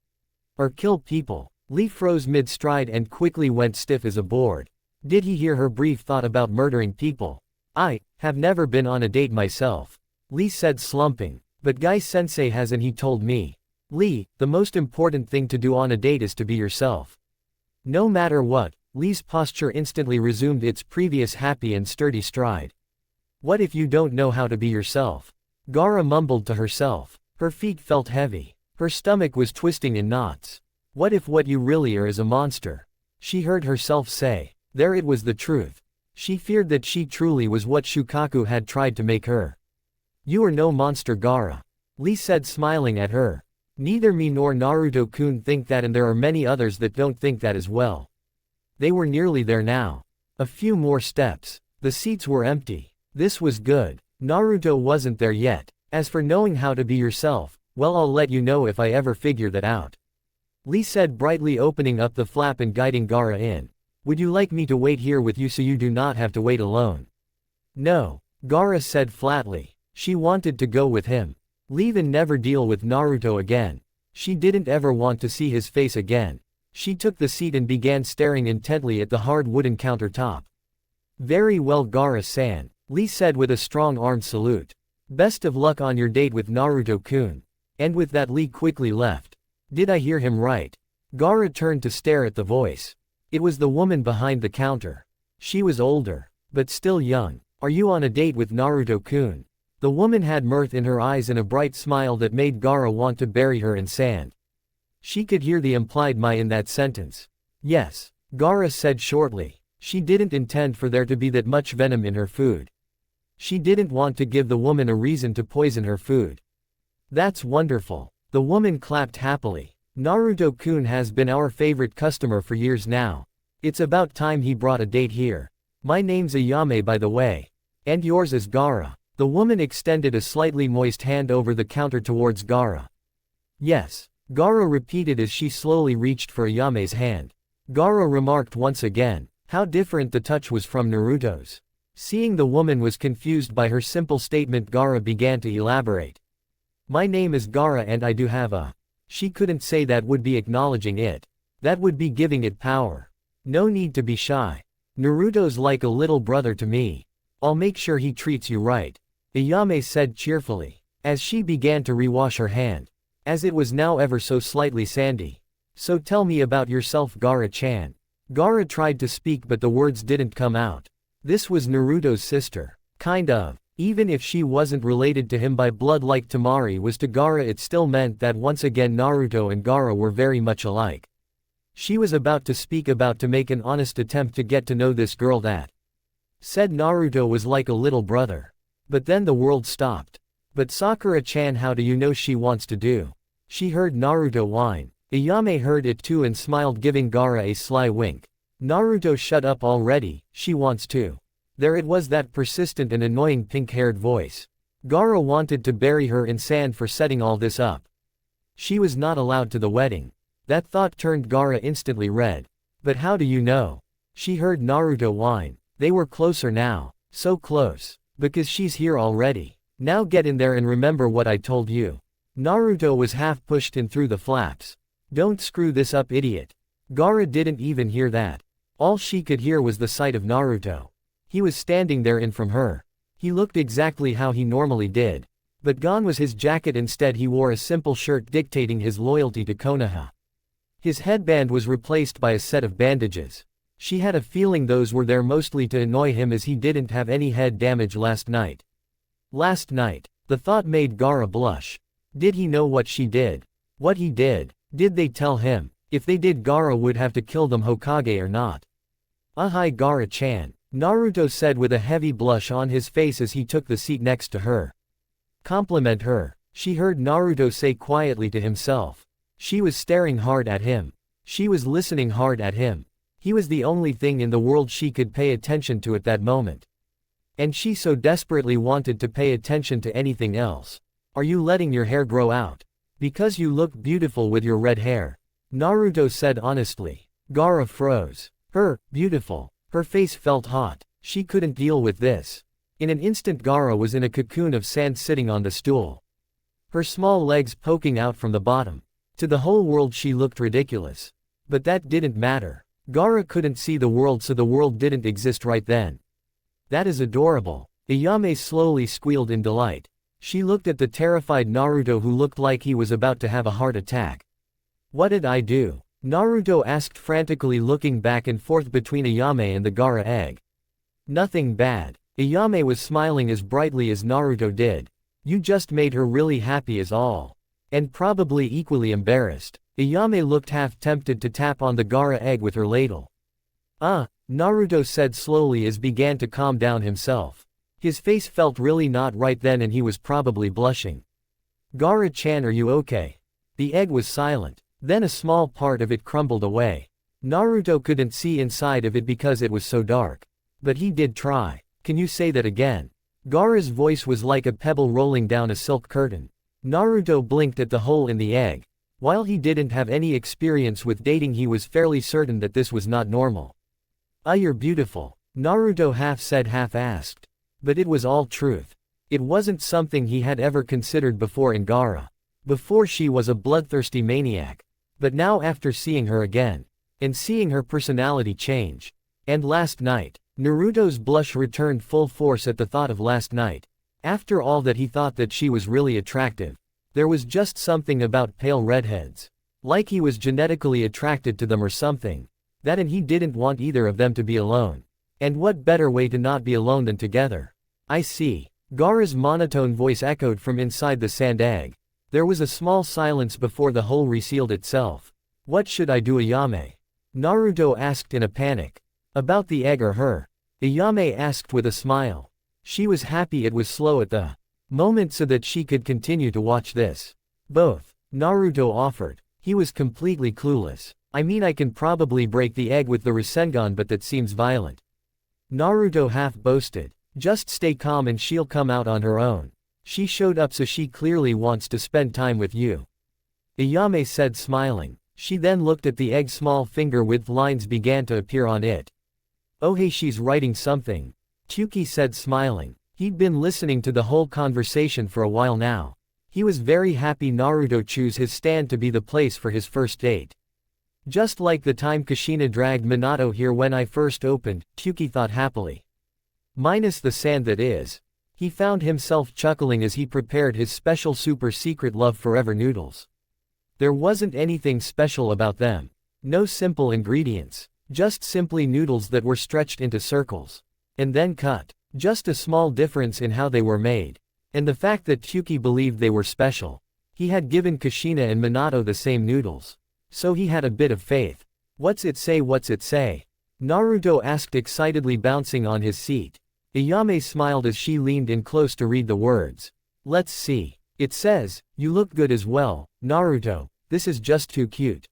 Speaker 1: Or kill people. Lee froze mid-stride and quickly went stiff as a board. Did he hear her brief thought about murdering people? I have never been on a date myself. Lee said, slumping. But Guy-sensei has, and he told me. Lee, the most important thing to do on a date is to be yourself. No matter what. Lee's posture instantly resumed its previous happy and sturdy stride. What if you don't know how to be yourself? Gaara mumbled to herself. Her feet felt heavy. Her stomach was twisting in knots. What if what you really are is a monster? She heard herself say. There, it was the truth. She feared that she truly was what Shukaku had tried to make her. You are no monster, Gaara. Lee said, smiling at her. Neither me nor Naruto-kun think that, and there are many others that don't think that as well. They were nearly there now. A few more steps. The seats were empty. This was good. Naruto wasn't there yet. As for knowing how to be yourself, well, I'll let you know if I ever figure that out. Lee said brightly, opening up the flap and guiding Gaara in. Would you like me to wait here with you so you do not have to wait alone? No. Gaara said flatly. She wanted to go with him. Leave and never deal with Naruto again. She didn't ever want to see his face again. She took the seat and began staring intently at the hard wooden countertop. Very well, Gaara-san, Lee said with a strong arm salute. Best of luck on your date with Naruto-kun. And with that, Lee quickly left. Did I hear him right? Gaara turned to stare at the voice. It was the woman behind the counter. She was older, but still young. Are you on a date with Naruto-kun? The woman had mirth in her eyes and a bright smile that made Gaara want to bury her in sand. She could hear the implied "my" in that sentence. Yes, Gaara said shortly. She didn't intend for there to be that much venom in her food. She didn't want to give the woman a reason to poison her food. That's wonderful. The woman clapped happily. Naruto-kun has been our favorite customer for years now. It's about time he brought a date here. My name's Ayame, by the way. And yours is Gaara. The woman extended a slightly moist hand over the counter towards Gaara. Yes. Gaara repeated as she slowly reached for Ayame's hand. Gaara remarked once again, how different the touch was from Naruto's. Seeing the woman was confused by her simple statement, Gaara began to elaborate. My name is Gaara and I do have a... She couldn't say that, would be acknowledging it. That would be giving it power. No need to be shy. Naruto's like a little brother to me. I'll make sure he treats you right. Ayame said cheerfully, as she began to rewash her hand. As it was now ever so slightly sandy. So tell me about yourself, Gaara-chan. Gaara tried to speak but the words didn't come out. This was Naruto's sister. Kind of. Even if she wasn't related to him by blood like Temari was to Gaara, it still meant that once again Naruto and Gaara were very much alike. She was about to speak, about to make an honest attempt to get to know this girl that said Naruto was like a little brother. But then the world stopped. But Sakura-chan, how do you know she wants to do? She heard Naruto whine. Ayame heard it too and smiled, giving Gaara a sly wink. Naruto, shut up already, she wants to. There it was, that persistent and annoying pink-haired voice. Gaara wanted to bury her in sand for setting all this up. She was not allowed to the wedding. That thought turned Gaara instantly red. But how do you know? She heard Naruto whine. They were closer now. So close. Because she's here already. Now get in there and remember what I told you. Naruto was half pushed in through the flaps. Don't screw this up, idiot. Gaara didn't even hear that. All she could hear was the sight of Naruto. He was standing there in from her. He looked exactly how he normally did. But gone was his jacket, instead he wore a simple shirt dictating his loyalty to Konoha. His headband was replaced by a set of bandages. She had a feeling those were there mostly to annoy him, as he didn't have any head damage last night. Last night. The thought made Gaara blush. Did he know what she did? What he did? Did they tell him? If they did, Gaara would have to kill them, Hokage or not. Hi Gaara-chan, Naruto said with a heavy blush on his face as he took the seat next to her. Compliment her, she heard Naruto say quietly to himself. She was staring hard at him. She was listening hard at him. He was the only thing in the world she could pay attention to at that moment. And she so desperately wanted to pay attention to anything else. Are you letting your hair grow out? Because you look beautiful with your red hair. Naruto said honestly. Gaara froze. Beautiful. Her face felt hot. She couldn't deal with this. In an instant Gaara was in a cocoon of sand sitting on the stool. Her small legs poking out from the bottom. To the whole world she looked ridiculous. But that didn't matter. Gaara couldn't see the world, so the world didn't exist right then. That is adorable. Ayame slowly squealed in delight. She looked at the terrified Naruto, who looked like he was about to have a heart attack. What did I do? Naruto asked frantically, looking back and forth between Ayame and the Gaara egg. Nothing bad. Ayame was smiling as brightly as Naruto did. You just made her really happy is all. And probably equally embarrassed. Ayame looked half tempted to tap on the Gaara egg with her ladle. Naruto said slowly as began to calm down himself. His face felt really not right then and he was probably blushing. Gaara-chan, are you okay? The egg was silent. Then a small part of it crumbled away. Naruto couldn't see inside of it because it was so dark. But he did try. Can you say that again? Gaara's voice was like a pebble rolling down a silk curtain. Naruto blinked at the hole in the egg. While he didn't have any experience with dating, he was fairly certain that this was not normal. You're beautiful. Naruto half said, half asked. But it was all truth. It wasn't something he had ever considered before in Gaara. Before she was a bloodthirsty maniac. But now, after seeing her again, and seeing her personality change, and last night, Naruto's blush returned full force at the thought of last night. After all that, he thought that she was really attractive. There was just something about pale redheads. Like he was genetically attracted to them or something. That, and he didn't want either of them to be alone. And what better way to not be alone than together? I see. Gaara's monotone voice echoed from inside the sand egg. There was a small silence before the hole resealed itself. What should I do, Ayame? Naruto asked in a panic. About the egg or her? Ayame asked with a smile. She was happy it was slow at the moment so that she could continue to watch this. Both. Naruto offered. He was completely clueless. I mean, I can probably break the egg with the Rasengan, but that seems violent. Naruto half boasted. Just stay calm and she'll come out on her own. She showed up, so she clearly wants to spend time with you. Ayame said, smiling. She then looked at the egg. Small finger-width lines began to appear on it. Oh hey, she's writing something. Tyuki said, smiling. He'd been listening to the whole conversation for a while now. He was very happy Naruto chose his stand to be the place for his first date. Just like the time Kushina dragged Minato here when I first opened, Tyuki thought happily. Minus the sand, that is. He found himself chuckling as he prepared his special super secret love forever noodles. There wasn't anything special about them. No simple ingredients. Just simply noodles that were stretched into circles. And then cut. Just a small difference in how they were made. And the fact that Tyuki believed they were special. He had given Kushina and Minato the same noodles. So he had a bit of faith. What's it say? What's it say? Naruto asked excitedly, bouncing on his seat. Ayame smiled as she leaned in close to read the words. Let's see. It says, you look good as well, Naruto. This is just too cute.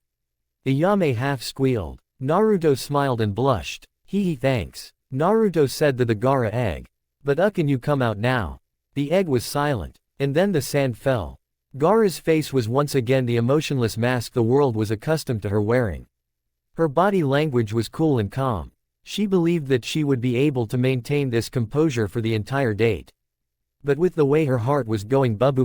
Speaker 1: Ayame half squealed. Naruto smiled and blushed. Hee thanks. Naruto said to the Gaara egg. But can you come out now? The egg was silent. And then the sand fell. Gaara's face was once again the emotionless mask the world was accustomed to her wearing. Her body language was cool and calm. She believed that she would be able to maintain this composure for the entire date. But with the way her heart was going bub,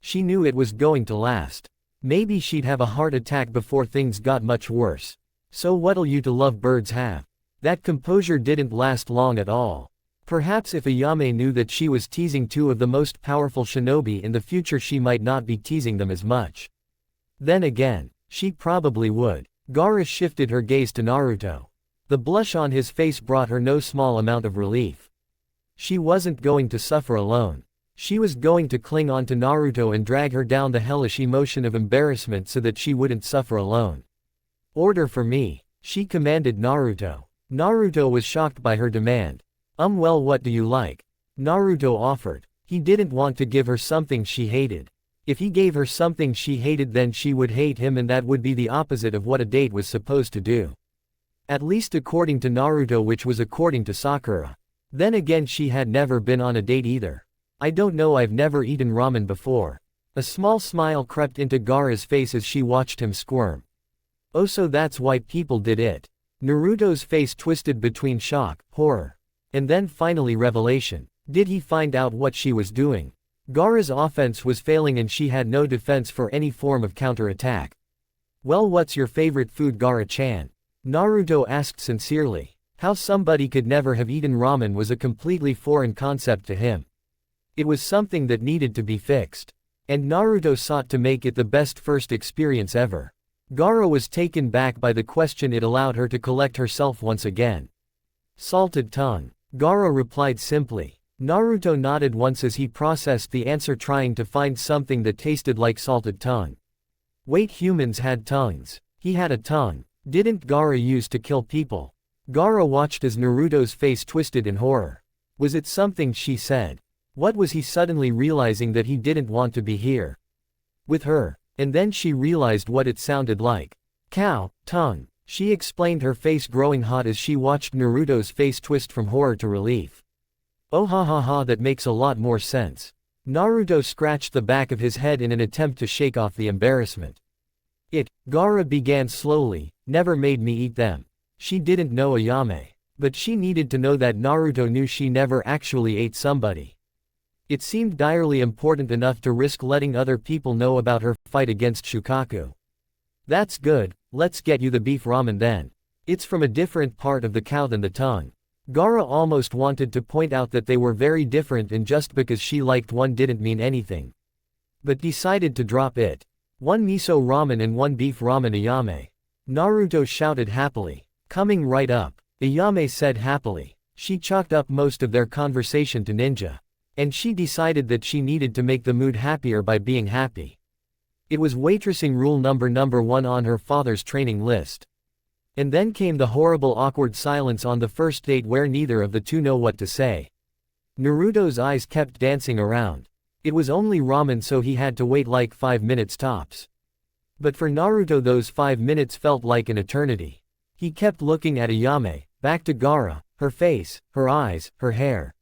Speaker 1: she knew it was going to last. Maybe she'd have a heart attack before things got much worse. So what'll you to love birds have? That composure didn't last long at all. Perhaps if Ayame knew that she was teasing two of the most powerful shinobi in the future, she might not be teasing them as much. Then again, she probably would. Gaara shifted her gaze to Naruto. The blush on his face brought her no small amount of relief. She wasn't going to suffer alone. She was going to cling on to Naruto and drag her down the hellish emotion of embarrassment so that she wouldn't suffer alone. Order for me, she commanded Naruto. Naruto was shocked by her demand. Well, what do you like? Naruto offered. He didn't want to give her something she hated. If he gave her something she hated, then she would hate him, and that would be the opposite of what a date was supposed to do. At least according to Naruto, which was according to Sakura. Then again, she had never been on a date either. I don't know, I've never eaten ramen before. A small smile crept into Gaara's face as she watched him squirm. Oh, so that's why people did it. Naruto's face twisted between shock, horror, and then finally revelation. Did he find out what she was doing? Gaara's offense was failing and she had no defense for any form of counterattack. Well, what's your favorite food, Gaara-chan? Naruto asked sincerely. How somebody could never have eaten ramen was a completely foreign concept to him. It was something that needed to be fixed. And Naruto sought to make it the best first experience ever. Gaara was taken back by the question. It allowed her to collect herself once again. Salted tongue. Gaara replied simply. Naruto nodded once as he processed the answer, trying to find something that tasted like salted tongue. Wait, humans had tongues. He had a tongue. Didn't Gaara use to kill people? Gaara watched as Naruto's face twisted in horror. Was it something she said? What was he suddenly realizing? That he didn't want to be here with her? And then she realized what it sounded like. Cow, tongue. She explained, her face growing hot as she watched Naruto's face twist from horror to relief. Oh, ha ha ha, that makes a lot more sense. Naruto scratched the back of his head in an attempt to shake off the embarrassment. Gaara began slowly, never made me eat them. She didn't know Ayame. But she needed to know that Naruto knew she never actually ate somebody. It seemed direly important enough to risk letting other people know about her fight against Shukaku. That's good, let's get you the beef ramen then. It's from a different part of the cow than the tongue. Gaara almost wanted to point out that they were very different, and just because she liked one didn't mean anything. But decided to drop it. One miso ramen and one beef ramen, Ayame. Naruto shouted happily. Coming right up, Ayame said happily. She chalked up most of their conversation to ninja. And she decided that she needed to make the mood happier by being happy. It was waitressing rule number 1 on her father's training list. And then came the horrible awkward silence on the first date where neither of the two know what to say. Naruto's eyes kept dancing around. It was only ramen, so he had to wait like 5 minutes tops. But for Naruto those 5 minutes felt like an eternity. He kept looking at Ayame, back to Gaara, her face, her eyes, her hair.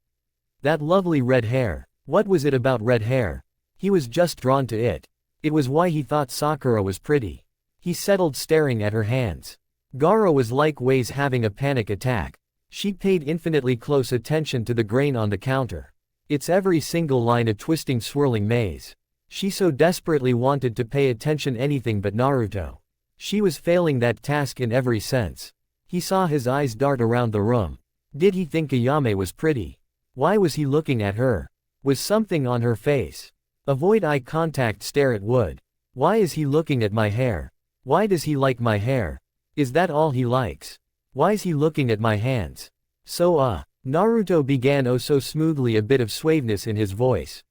Speaker 1: That lovely red hair. What was it about red hair? He was just drawn to it. It was why he thought Sakura was pretty. He settled staring at her hands. Gaara was likewise having a panic attack. She paid infinitely close attention to the grain on the counter. Its every single line a twisting, swirling maze. She so desperately wanted to pay attention anything but Naruto. She was failing that task in every sense. He saw his eyes dart around the room. Did he think Ayame was pretty? Why was he looking at her? Was something on her face? Avoid eye contact, stare at wood. Why is he looking at my hair? Why does he like my hair? Is that all he likes? Why's he looking at my hands? Naruto began oh so smoothly, a bit of suaveness in his voice.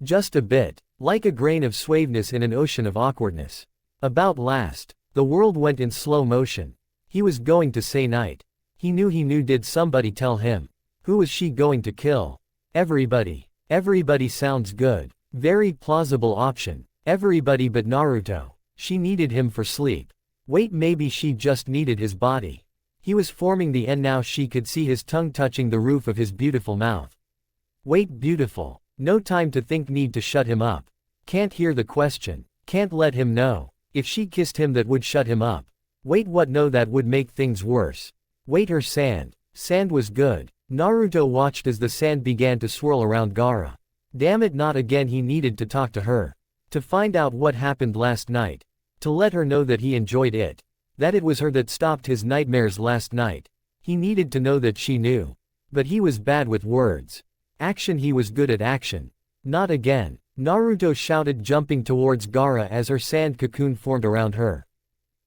Speaker 1: Just a bit, like a grain of suaveness in an ocean of awkwardness. About last, the world went in slow motion. He was going to say night. He knew. Did somebody tell him? Who was she going to kill? Everybody. Everybody sounds good. Very plausible option. Everybody but Naruto. She needed him for sleep. Wait, maybe she just needed his body. He was forming the N now. She could see his tongue touching the roof of his beautiful mouth. Wait, beautiful. No time to think, need to shut him up. Can't hear the question. Can't let him know. If she kissed him, that would shut him up. Wait, what? No, that would make things worse. Wait, her sand. Sand was good. Naruto watched as the sand began to swirl around Gaara. Damn it, not again. He needed to talk to her. To find out what happened last night. To let her know that he enjoyed it. That it was her that stopped his nightmares last night. He needed to know that she knew. But he was bad with words. Action, he was good at action. Not again. Naruto shouted, jumping towards Gaara as her sand cocoon formed around her.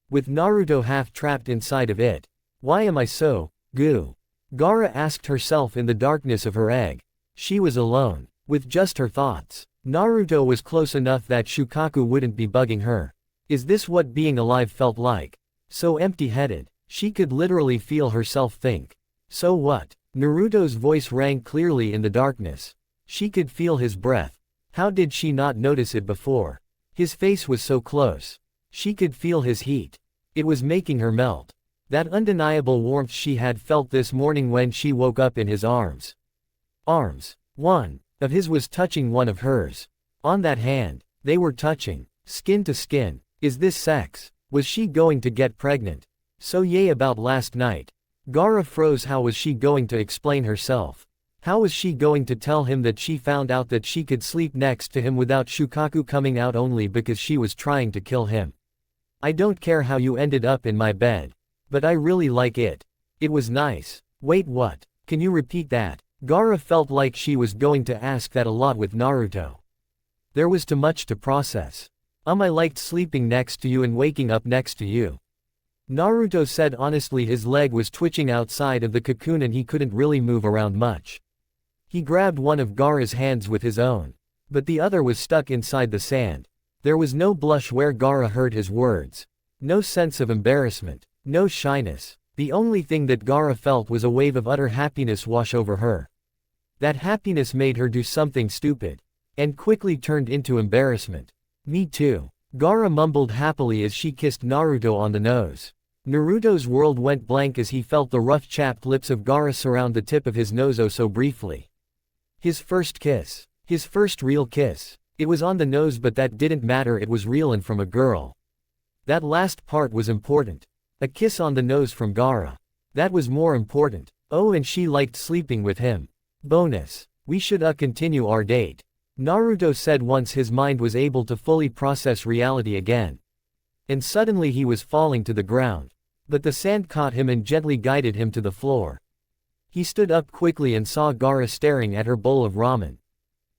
Speaker 1: With Naruto half trapped inside of it. Why am I so goo? Gaara asked herself in the darkness of her egg. She was alone, with just her thoughts. Naruto was close enough that Shukaku wouldn't be bugging her. Is this what being alive felt like? So empty-headed. She could literally feel herself think. So what? Naruto's voice rang clearly in the darkness. She could feel his breath. How did she not notice it before? His face was so close. She could feel his heat. It was making her melt. That undeniable warmth she had felt this morning when she woke up in his arms. One of his was touching one of hers. On that hand, they were touching, skin to skin. Is this sex? Was she going to get pregnant? So yay about last night. Gaara froze. How was she going to explain herself? How was she going to tell him that she found out that she could sleep next to him without Shukaku coming out only because she was trying to kill him? I don't care how you ended up in my bed. But I really like it. It was nice. Wait, what? Can you repeat that? Gaara felt like she was going to ask that a lot with Naruto. There was too much to process. I liked sleeping next to you and waking up next to you. Naruto said honestly. His leg was twitching outside of the cocoon and he couldn't really move around much. He grabbed one of Gaara's hands with his own. But the other was stuck inside the sand. There was no blush where Gaara heard his words. No sense of embarrassment. No shyness. The only thing that Gaara felt was a wave of utter happiness wash over her. That happiness made her do something stupid. And quickly turned into embarrassment. Me too. Gaara mumbled happily as she kissed Naruto on the nose. Naruto's world went blank as he felt the rough chapped lips of Gaara surround the tip of his nose oh so briefly. His first kiss. His first real kiss. It was on the nose, but that didn't matter. It was real and from a girl. That last part was important. A kiss on the nose from Gaara. That was more important. Oh, and she liked sleeping with him. Bonus. We should continue our date. Naruto said once his mind was able to fully process reality again. And suddenly he was falling to the ground. But the sand caught him and gently guided him to the floor. He stood up quickly and saw Gaara staring at her bowl of ramen.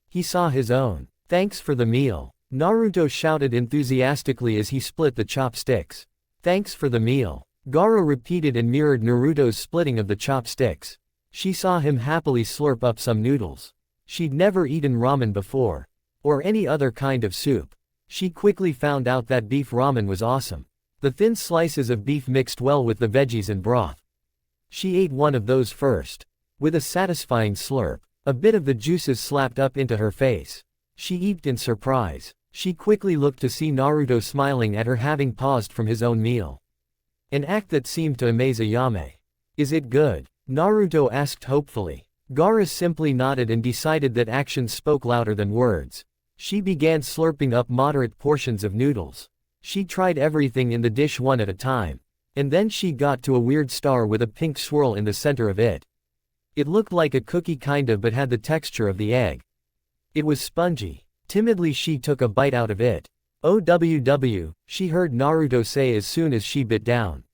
Speaker 1: He saw his own. Thanks for the meal. Naruto shouted enthusiastically as he split the chopsticks. Thanks for the meal. Gaara repeated and mirrored Naruto's splitting of the chopsticks. She saw him happily slurp up some noodles. She'd never eaten ramen before. Or any other kind of soup. She quickly found out that beef ramen was awesome. The thin slices of beef mixed well with the veggies and broth. She ate one of those first. With a satisfying slurp, a bit of the juices slapped up into her face. She eeped in surprise. She quickly looked to see Naruto smiling at her, having paused from his own meal. An act that seemed to amaze Ayame. Is it good? Naruto asked hopefully. Gaara simply nodded and decided that actions spoke louder than words. She began slurping up moderate portions of noodles. She tried everything in the dish one at a time. And then she got to a weird star with a pink swirl in the center of it. It looked like a cookie kinda, but had the texture of the egg. It was spongy. Timidly she took a bite out of it. OWW, she heard Naruto say as soon as she bit down.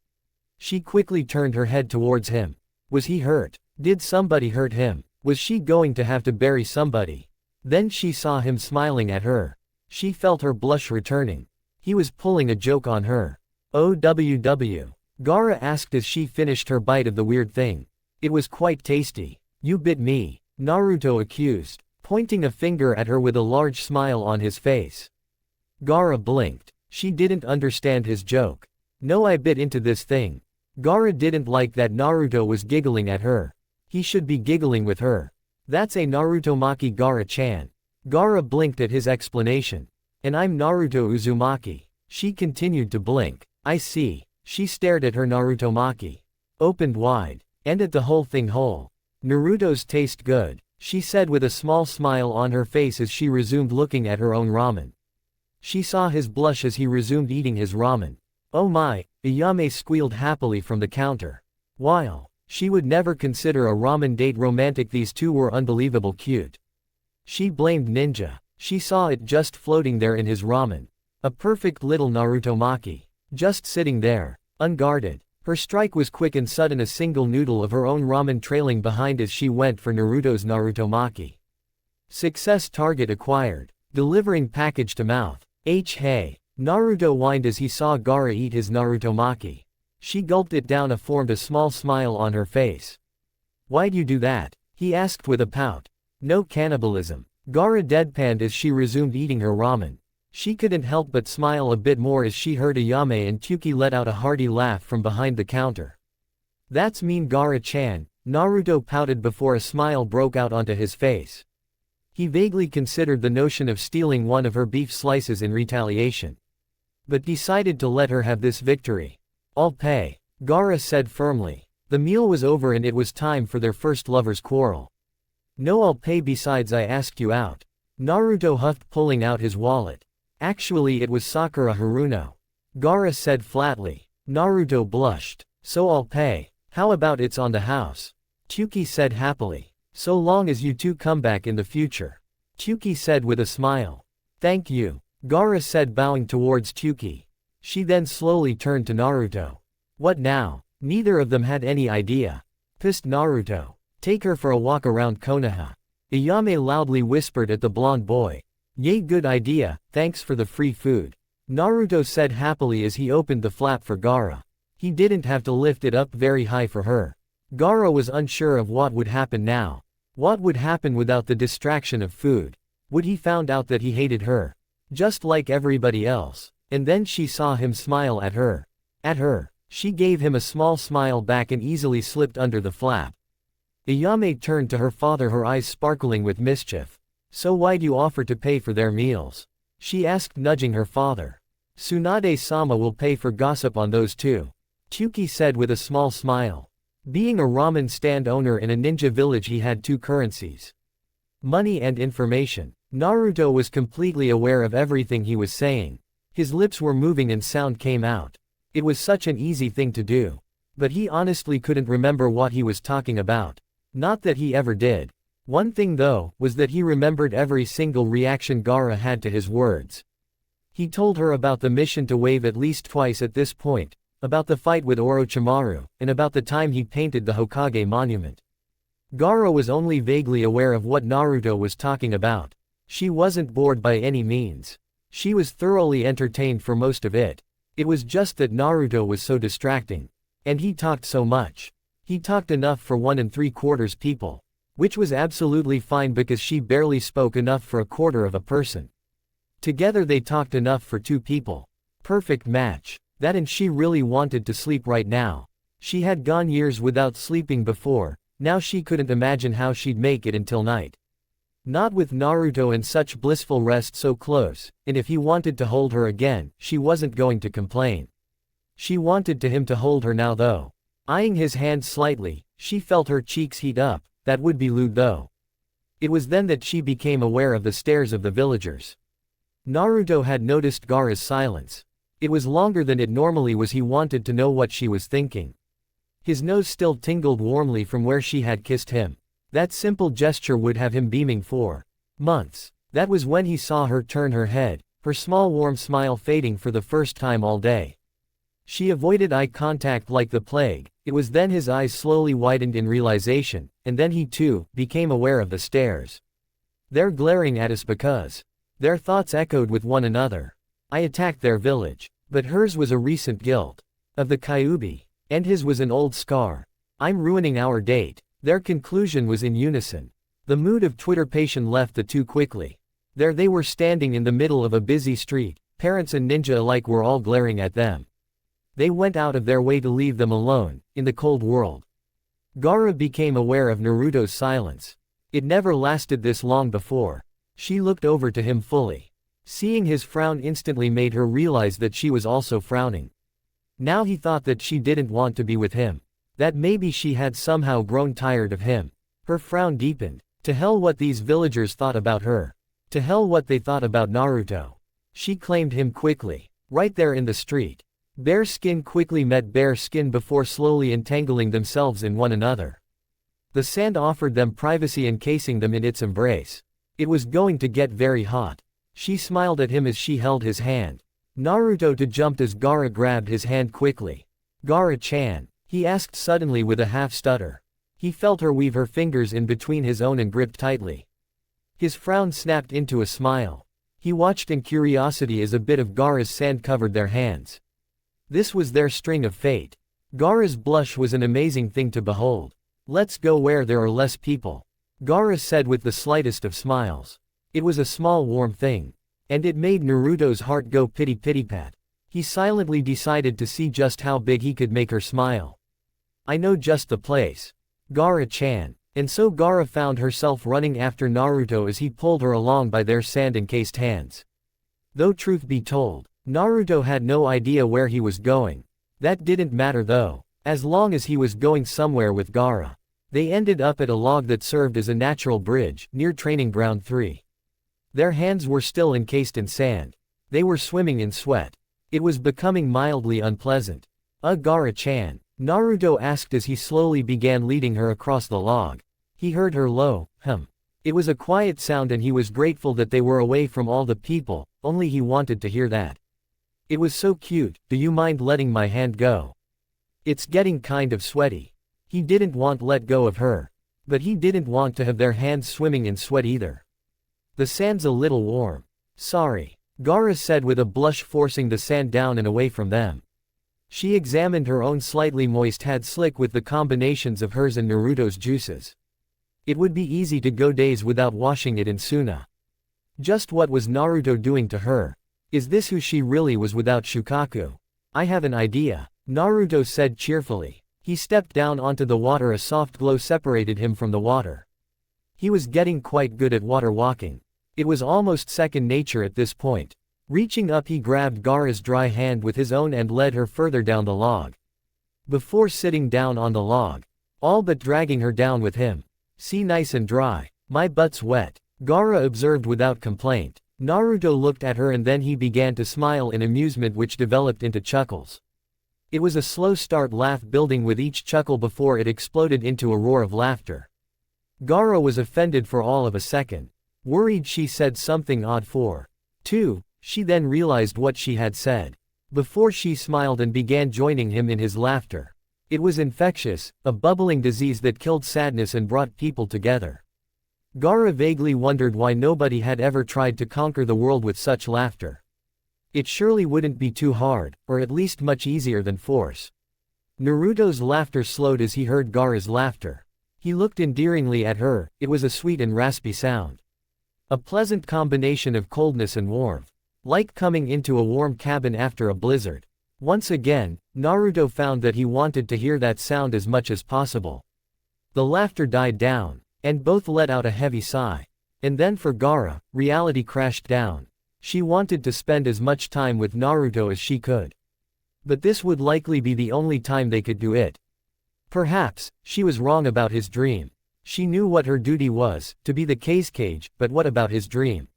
Speaker 1: She quickly turned her head towards him. Was he hurt? Did somebody hurt him? Was she going to have to bury somebody? Then she saw him smiling at her. She felt her blush returning. He was pulling a joke on her. OWW. Gaara asked as she finished her bite of the weird thing. It was quite tasty. You bit me, Naruto accused, pointing a finger at her with a large smile on his face. Gaara blinked. She didn't understand his joke. No, I bit into this thing. Gaara didn't like that Naruto was giggling at her. He should be giggling with her. That's a Narutomaki Gaara-chan. Gaara blinked at his explanation. And I'm Naruto Uzumaki. She continued to blink. I see. She stared at her Narutomaki. Opened wide. And at the whole thing whole. Naruto's taste good, she said with a small smile on her face as she resumed looking at her own ramen. She saw his blush as he resumed eating his ramen. Oh my, Ayame squealed happily from the counter. While she would never consider a ramen date romantic, these two were unbelievable cute. She blamed Ninja. She saw it just floating there in his ramen. A perfect little Narutomaki. Just sitting there, unguarded. Her strike was quick and sudden, a single noodle of her own ramen trailing behind as she went for Naruto's Narutomaki. Success target acquired. Delivering package to mouth. Hey. Naruto whined as he saw Gaara eat his Narutomaki. She gulped it down, formed a small smile on her face. Why'd you do that? He asked with a pout. No cannibalism. Gaara deadpanned as she resumed eating her ramen. She couldn't help but smile a bit more as she heard Ayame and Tyuki let out a hearty laugh from behind the counter. That's mean, Gaara-chan, Naruto pouted before a smile broke out onto his face. He vaguely considered the notion of stealing one of her beef slices in retaliation, but decided to let her have this victory. I'll pay, Gaara said firmly. The meal was over and it was time for their first lover's quarrel. No, I'll pay, besides I asked you out. Naruto huffed, pulling out his wallet. Actually it was Sakura Haruno. Gaara said flatly. Naruto blushed. So I'll pay. How about it's on the house? Tyuki said happily. So long as you two come back in the future. Tyuki said with a smile. Thank you, Gaara said, bowing towards Tyuki. She then slowly turned to Naruto. What now? Neither of them had any idea. Pissed Naruto. Take her for a walk around Konoha. Ayame loudly whispered at the blonde boy. Yay, good idea, thanks for the free food. Naruto said happily as he opened the flap for Gaara. He didn't have to lift it up very high for her. Gaara was unsure of what would happen now. What would happen without the distraction of food? Would he found out that he hated her? Just like everybody else. And then she saw him smile at her. She gave him a small smile back and easily slipped under the flap. Ayame turned to her father, her eyes sparkling with mischief. So why'd you offer to pay for their meals? She asked, nudging her father. Tsunade-sama will pay for gossip on those two. Tyuki said with a small smile. Being a ramen stand owner in a ninja village, he had two currencies. Money and information. Naruto was completely aware of everything he was saying. His lips were moving and sound came out. It was such an easy thing to do. But he honestly couldn't remember what he was talking about. Not that he ever did. One thing though, was that he remembered every single reaction Gaara had to his words. He told her about the mission to wave at least twice at this point, about the fight with Orochimaru, and about the time he painted the Hokage monument. Gaara was only vaguely aware of what Naruto was talking about. She wasn't bored by any means. She was thoroughly entertained for most of it. It was just that Naruto was so distracting. And he talked so much. He talked enough for 1 3/4 people. Which was absolutely fine because she barely spoke enough for a quarter of a person. Together they talked enough for 2 people. Perfect match. That, and she really wanted to sleep right now. She had gone years without sleeping before, now she couldn't imagine how she'd make it until night. Not with Naruto and such blissful rest so close, and if he wanted to hold her again, she wasn't going to complain. She wanted him to hold her now though. Eyeing his hand slightly, she felt her cheeks heat up. That would be lewd though. It was then that she became aware of the stares of the villagers. Naruto had noticed Gaara's silence. It was longer than it normally was. He wanted to know what she was thinking. His nose still tingled warmly from where she had kissed him. That simple gesture would have him beaming for months. That was when he saw her turn her head, her small warm smile fading for the first time all day. She avoided eye contact like the plague. It was then his eyes slowly widened in realization, and then he too became aware of the stares. They're glaring at us because. Their thoughts echoed with one another. I attacked their village. But hers was a recent guilt. Of the Kyuubi. And his was an old scar. I'm ruining our date. Their conclusion was in unison. The mood of twitterpation left the two quickly. There they were standing in the middle of a busy street. Parents and ninja alike were all glaring at them. They went out of their way to leave them alone, in the cold world. Gaara became aware of Naruto's silence. It never lasted this long before. She looked over to him fully. Seeing his frown instantly made her realize that she was also frowning. Now he thought that she didn't want to be with him. That maybe she had somehow grown tired of him. Her frown deepened. To hell what these villagers thought about her. To hell what they thought about Naruto. She claimed him quickly. Right there in the street. Bare skin quickly met bare skin before slowly entangling themselves in one another. The sand offered them privacy, encasing them in its embrace. It was going to get very hot. She smiled at him as she held his hand. Naruto jumped as Gaara grabbed his hand quickly. Gaara-chan, he asked suddenly with a half stutter. He felt her weave her fingers in between his own and gripped tightly. His frown snapped into a smile. He watched in curiosity as a bit of Gaara's sand covered their hands. This was their string of fate. Gaara's blush was an amazing thing to behold. Let's go where there are less people, Gaara said with the slightest of smiles. It was a small warm thing. And it made Naruto's heart go pity-pity-pat. He silently decided to see just how big he could make her smile. I know just the place. Gaara-chan. And so Gaara found herself running after Naruto as he pulled her along by their sand-encased hands. Though truth be told, Naruto had no idea where he was going. That didn't matter though, as long as he was going somewhere with Gaara. They ended up at a log that served as a natural bridge, near Training Ground 3. Their hands were still encased in sand. They were swimming in sweat. It was becoming mildly unpleasant. Gaara-chan, Naruto asked as he slowly began leading her across the log. He heard her low, hum. It was a quiet sound and he was grateful that they were away from all the people, only he wanted to hear that. It was so cute. Do you mind letting my hand go? It's getting kind of sweaty. He didn't want to let go of her. But he didn't want to have their hands swimming in sweat either. The sand's a little warm. Sorry, Gaara said with a blush, forcing the sand down and away from them. She examined her own slightly moist head slick with the combinations of hers and Naruto's juices. It would be easy to go days without washing it in Suna. Just what was Naruto doing to her? Is this who she really was without Shukaku? I have an idea, Naruto said cheerfully. He stepped down onto the water. A soft glow separated him from the water. He was getting quite good at water walking. It was almost second nature at this point. Reaching up, he grabbed Gaara's dry hand with his own and led her further down the log. Before sitting down on the log, all but dragging her down with him. See, nice and dry. My butt's wet, Gaara observed without complaint. Naruto looked at her and then he began to smile in amusement, which developed into chuckles. It was a slow start, laugh building with each chuckle before it exploded into a roar of laughter. Gaara was offended for all of a second. Worried, she said something odd for 2. She then realized what she had said. Before she smiled and began joining him in his laughter. It was infectious, a bubbling disease that killed sadness and brought people together. Gaara vaguely wondered why nobody had ever tried to conquer the world with such laughter. It surely wouldn't be too hard, or at least much easier than force. Naruto's laughter slowed as he heard Gaara's laughter. He looked endearingly at her. It was a sweet and raspy sound. A pleasant combination of coldness and warmth. Like coming into a warm cabin after a blizzard. Once again, Naruto found that he wanted to hear that sound as much as possible. The laughter died down, and both let out a heavy sigh. And then for Gaara, reality crashed down. She wanted to spend as much time with Naruto as she could. But this would likely be the only time they could do it. Perhaps, she was wrong about his dream. She knew what her duty was, to be the cage, but what about his dream?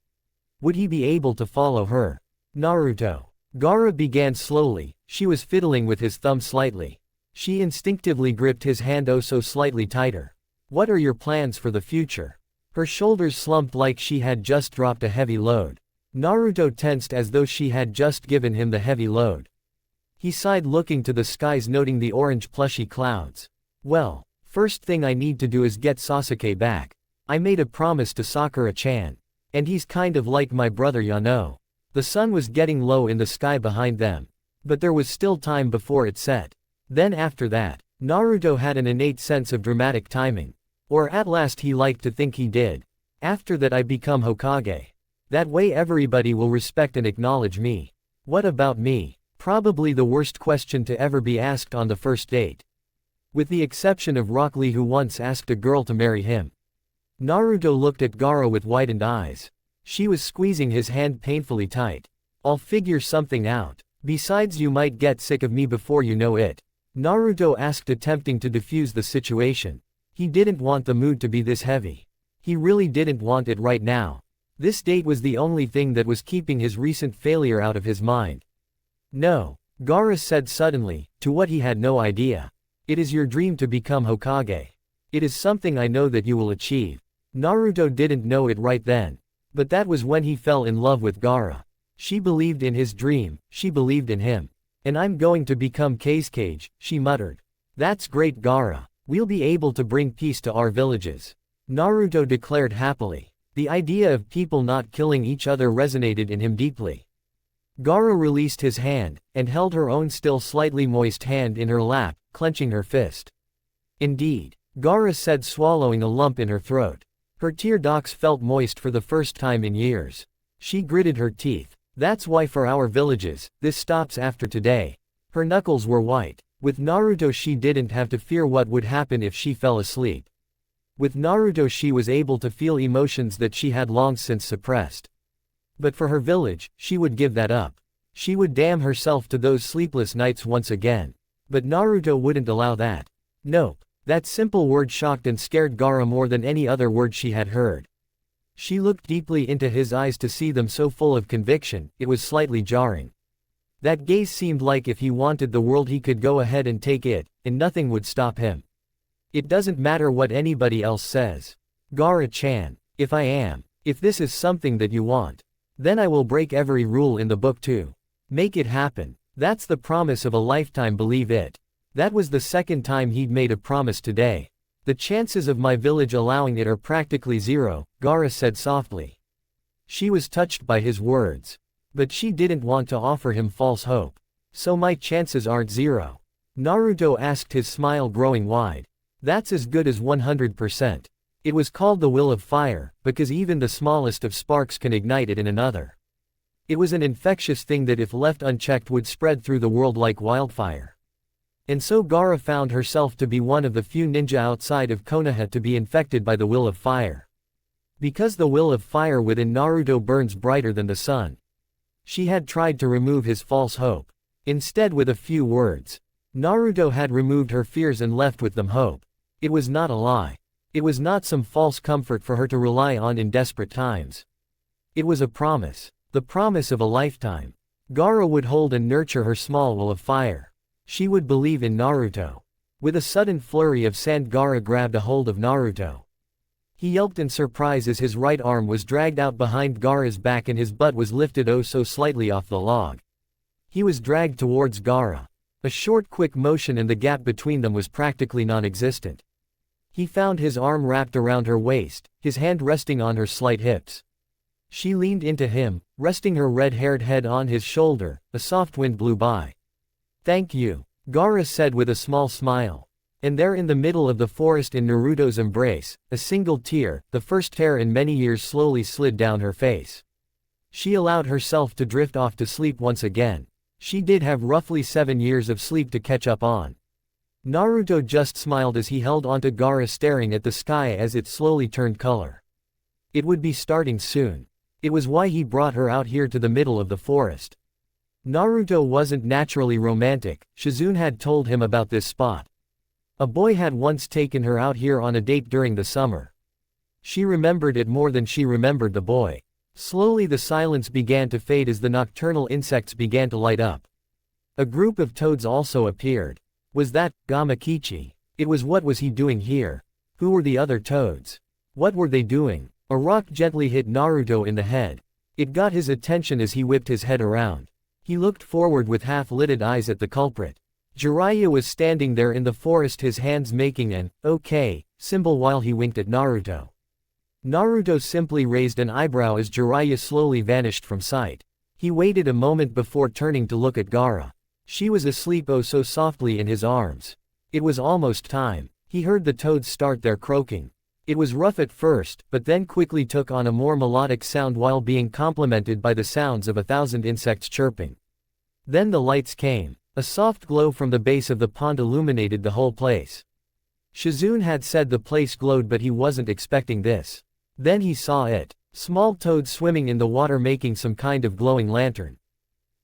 Speaker 1: Would he be able to follow her? Naruto. Gaara began slowly. She was fiddling with his thumb slightly. She instinctively gripped his hand oh so slightly tighter. What are your plans for the future? Her shoulders slumped like she had just dropped a heavy load. Naruto tensed as though she had just given him the heavy load. He sighed, looking to the skies, noting the orange plushy clouds. Well, first thing I need to do is get Sasuke back. I made a promise to Sakura-chan. And he's kind of like my brother, you know. The sun was getting low in the sky behind them. But there was still time before it set. Then after that, Naruto had an innate sense of dramatic timing. Or at last he liked to think he did. After that I become Hokage. That way everybody will respect and acknowledge me. What about me? Probably the worst question to ever be asked on the first date. With the exception of Rock Lee, who once asked a girl to marry him. Naruto looked at Gaara with widened eyes. She was squeezing his hand painfully tight. I'll figure something out. Besides, you might get sick of me before you know it. Naruto asked, attempting to defuse the situation. He didn't want the mood to be this heavy. He really didn't want it right now. This date was the only thing that was keeping his recent failure out of his mind. No, Gaara said suddenly, to what he had no idea. It is your dream to become Hokage. It is something I know that you will achieve. Naruto didn't know it right then. But that was when he fell in love with Gaara. She believed in his dream, she believed in him. And I'm going to become Kazekage, she muttered. That's great Gaara. We'll be able to bring peace to our villages. Naruto declared happily. The idea of people not killing each other resonated in him deeply. Gaara released his hand, and held her own still slightly moist hand in her lap, clenching her fist. Indeed, Gaara said, swallowing a lump in her throat. Her tear ducts felt moist for the first time in years. She gritted her teeth. That's why for our villages, this stops after today. Her knuckles were white. With Naruto she didn't have to fear what would happen if she fell asleep. With Naruto she was able to feel emotions that she had long since suppressed. But for her village, she would give that up. She would damn herself to those sleepless nights once again. But Naruto wouldn't allow that. Nope. That simple word shocked and scared Gaara more than any other word she had heard. She looked deeply into his eyes to see them so full of conviction, it was slightly jarring. That gaze seemed like if he wanted the world he could go ahead and take it, and nothing would stop him. It doesn't matter what anybody else says. Gaara-chan, if this is something that you want, then I will break every rule in the book too. Make it happen. That's the promise of a lifetime, believe it. That was the second time he'd made a promise today. The chances of my village allowing it are practically zero, Gaara said softly. She was touched by his words. But she didn't want to offer him false hope. So my chances aren't zero? Naruto asked, his smile growing wide. That's as good as 100%. It was called the will of fire, because even the smallest of sparks can ignite it in another. It was an infectious thing that if left unchecked would spread through the world like wildfire. And so Gaara found herself to be one of the few ninja outside of Konoha to be infected by the will of fire. Because the will of fire within Naruto burns brighter than the sun. She had tried to remove his false hope. Instead, with a few words, Naruto had removed her fears and left with them hope. It was not a lie. It was not some false comfort for her to rely on in desperate times. It was a promise. The promise of a lifetime. Gaara would hold and nurture her small will of fire. She would believe in Naruto. With a sudden flurry of sand, Gaara grabbed a hold of Naruto. He yelped in surprise as his right arm was dragged out behind Gaara's back and his butt was lifted oh so slightly off the log. He was dragged towards Gaara. A short quick motion and the gap between them was practically non-existent. He found his arm wrapped around her waist, his hand resting on her slight hips. She leaned into him, resting her red-haired head on his shoulder. A soft wind blew by. Thank you, Gaara said with a small smile. And there in the middle of the forest in Naruto's embrace, a single tear, the first tear in many years, slowly slid down her face. She allowed herself to drift off to sleep once again. She did have roughly 7 years of sleep to catch up on. Naruto just smiled as he held onto Gaara, staring at the sky as it slowly turned color. It would be starting soon. It was why he brought her out here to the middle of the forest. Naruto wasn't naturally romantic. Shizune had told him about this spot. A boy had once taken her out here on a date during the summer. She remembered it more than she remembered the boy. Slowly the silence began to fade as the nocturnal insects began to light up. A group of toads also appeared. Was that Gamakichi? It was. What was he doing here? Who were the other toads? What were they doing? A rock gently hit Naruto in the head. It got his attention as he whipped his head around. He looked forward with half-lidded eyes at the culprit. Jiraiya was standing there in the forest, his hands making an "okay" symbol while he winked at Naruto. Naruto simply raised an eyebrow as Jiraiya slowly vanished from sight. He waited a moment before turning to look at Gaara. She was asleep oh so softly in his arms. It was almost time. He heard the toads start their croaking. It was rough at first, but then quickly took on a more melodic sound while being complemented by the sounds of 1,000 insects chirping. Then the lights came. A soft glow from the base of the pond illuminated the whole place. Shizune had said the place glowed, but he wasn't expecting this. Then he saw it. Small toads swimming in the water making some kind of glowing lantern.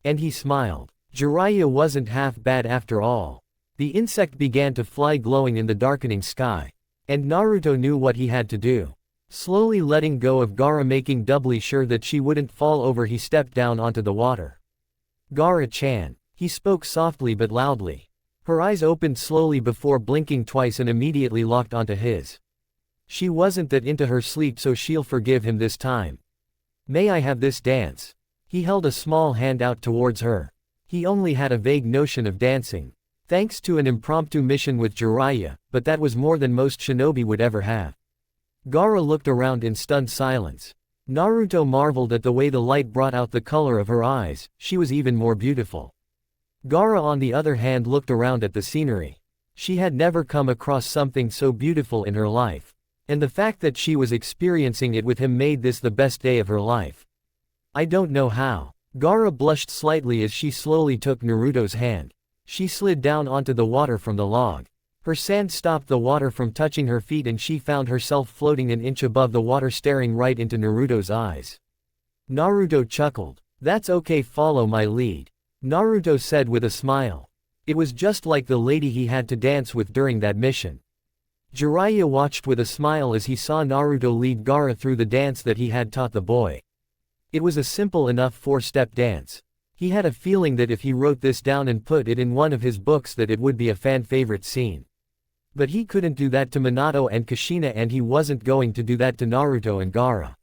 Speaker 1: And he smiled. Jiraiya wasn't half bad after all. The insect began to fly glowing in the darkening sky. And Naruto knew what he had to do. Slowly letting go of Gaara, making doubly sure that she wouldn't fall over, he stepped down onto the water. Gaara-chan. He spoke softly but loudly. Her eyes opened slowly before blinking twice and immediately locked onto his. She wasn't that into her sleep, so she'll forgive him this time. May I have this dance? He held a small hand out towards her. He only had a vague notion of dancing. Thanks to an impromptu mission with Jiraiya, but that was more than most shinobi would ever have. Gaara looked around in stunned silence. Naruto marveled at the way the light brought out the color of her eyes. She was even more beautiful. Gaara on the other hand looked around at the scenery. She had never come across something so beautiful in her life. And the fact that she was experiencing it with him made this the best day of her life. I don't know how. Gaara blushed slightly as she slowly took Naruto's hand. She slid down onto the water from the log. Her sand stopped the water from touching her feet and she found herself floating an inch above the water, staring right into Naruto's eyes. Naruto chuckled. That's okay, follow my lead. Naruto said with a smile. It was just like the lady he had to dance with during that mission. Jiraiya watched with a smile as he saw Naruto lead Gaara through the dance that he had taught the boy. It was a simple enough 4-step dance. He had a feeling that if he wrote this down and put it in one of his books that it would be a fan-favorite scene. But he couldn't do that to Minato and Kushina, and he wasn't going to do that to Naruto and Gaara.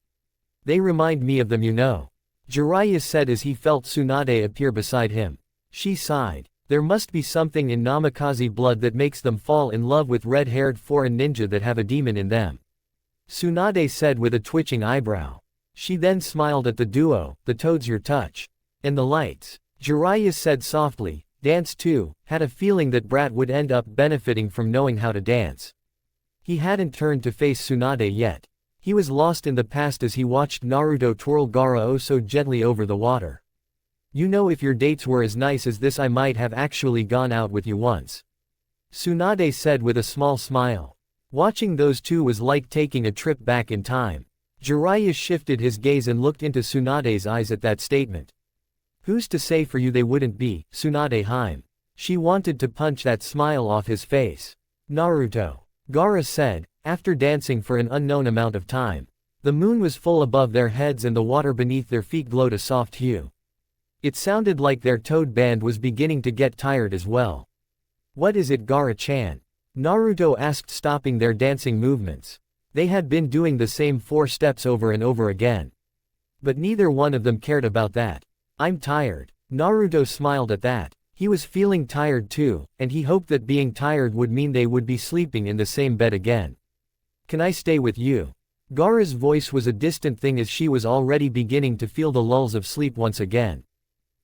Speaker 1: They remind me of them, you know. Jiraiya said as he felt Tsunade appear beside him. She sighed. There must be something in Namikaze blood that makes them fall in love with red-haired foreign ninja that have a demon in them. Tsunade said with a twitching eyebrow. She then smiled at the duo. The toad's your touch. And the lights. Jiraiya said softly. Dance too. Had a feeling that Brat would end up benefiting from knowing how to dance. He hadn't turned to face Tsunade yet. He was lost in the past as he watched Naruto twirl Gaara oh so gently over the water. You know, if your dates were as nice as this I might have actually gone out with you once. Tsunade said with a small smile. Watching those two was like taking a trip back in time. Jiraiya shifted his gaze and looked into Tsunade's eyes at that statement. Who's to say for you they wouldn't be, Tsunade Haim? She wanted to punch that smile off his face. Naruto. Gaara said, after dancing for an unknown amount of time. The moon was full above their heads and the water beneath their feet glowed a soft hue. It sounded like their toad band was beginning to get tired as well. What is it, Gaara-chan? Naruto asked, stopping their dancing movements. They had been doing the same 4 steps over and over again. But neither one of them cared about that. I'm tired. Naruto smiled at that. He was feeling tired too, and he hoped that being tired would mean they would be sleeping in the same bed again. Can I stay with you? Gaara's voice was a distant thing as she was already beginning to feel the lulls of sleep once again.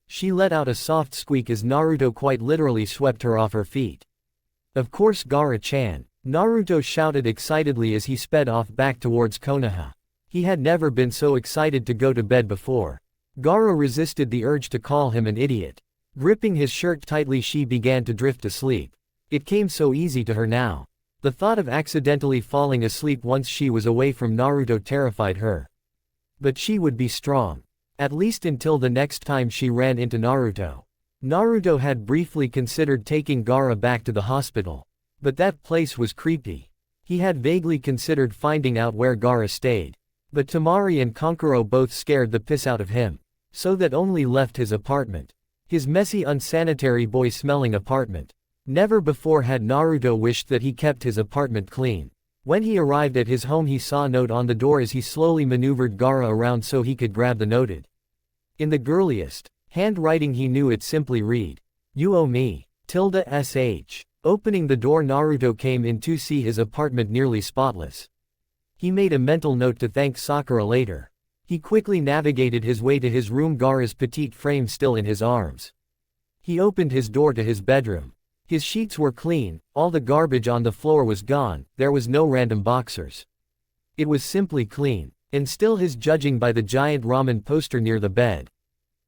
Speaker 1: She let out a soft squeak as Naruto quite literally swept her off her feet. Of course, Gaara-chan. Naruto shouted excitedly as he sped off back towards Konoha. He had never been so excited to go to bed before. Gaara resisted the urge to call him an idiot. Gripping his shirt tightly, she began to drift to sleep. It came so easy to her now. The thought of accidentally falling asleep once she was away from Naruto terrified her. But she would be strong. At least until the next time she ran into Naruto. Naruto had briefly considered taking Gaara back to the hospital. But that place was creepy. He had vaguely considered finding out where Gaara stayed. But Temari and Kankuro both scared the piss out of him. So that only left his apartment. His messy, unsanitary, boy-smelling apartment. Never before had Naruto wished that he kept his apartment clean. When he arrived at his home, he saw a note on the door as he slowly maneuvered Gaara around so he could grab the noted. In the girliest handwriting he knew, it simply read, "You owe me. sh." Opening the door, Naruto came in to see his apartment nearly spotless. He made a mental note to thank Sakura later. He quickly navigated his way to his room, Gaara's petite frame still in his arms. He opened his door to his bedroom. His sheets were clean, all the garbage on the floor was gone, there was no random boxers. It was simply clean, and still his, judging by the giant ramen poster near the bed.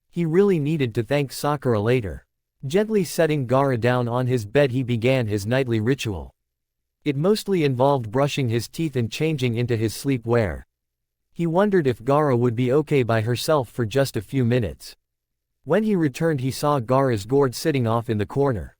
Speaker 1: He really needed to thank Sakura later. Gently setting Gaara down on his bed, he began his nightly ritual. It mostly involved brushing his teeth and changing into his sleepwear. He wondered if Gaara would be okay by herself for just a few minutes. When he returned, he saw Gaara's gourd sitting off in the corner.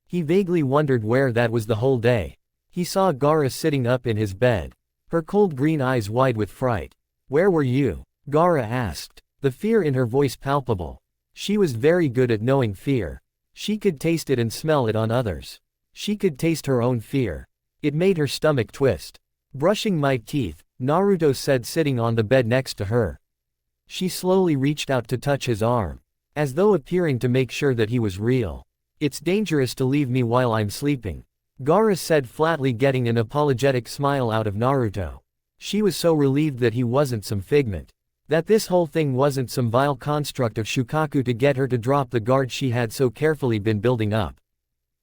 Speaker 1: He vaguely wondered where that was the whole day. He saw Gaara sitting up in his bed. Her cold green eyes wide with fright. "Where were you?" Gaara asked. The fear in her voice palpable. She was very good at knowing fear. She could taste it and smell it on others. She could taste her own fear. It made her stomach twist. "Brushing my teeth," Naruto said, sitting on the bed next to her. She slowly reached out to touch his arm, as though appearing to make sure that he was real. "It's dangerous to leave me while I'm sleeping," Gaara said flatly, getting an apologetic smile out of Naruto. She was so relieved that he wasn't some figment. That this whole thing wasn't some vile construct of Shukaku to get her to drop the guard she had so carefully been building up.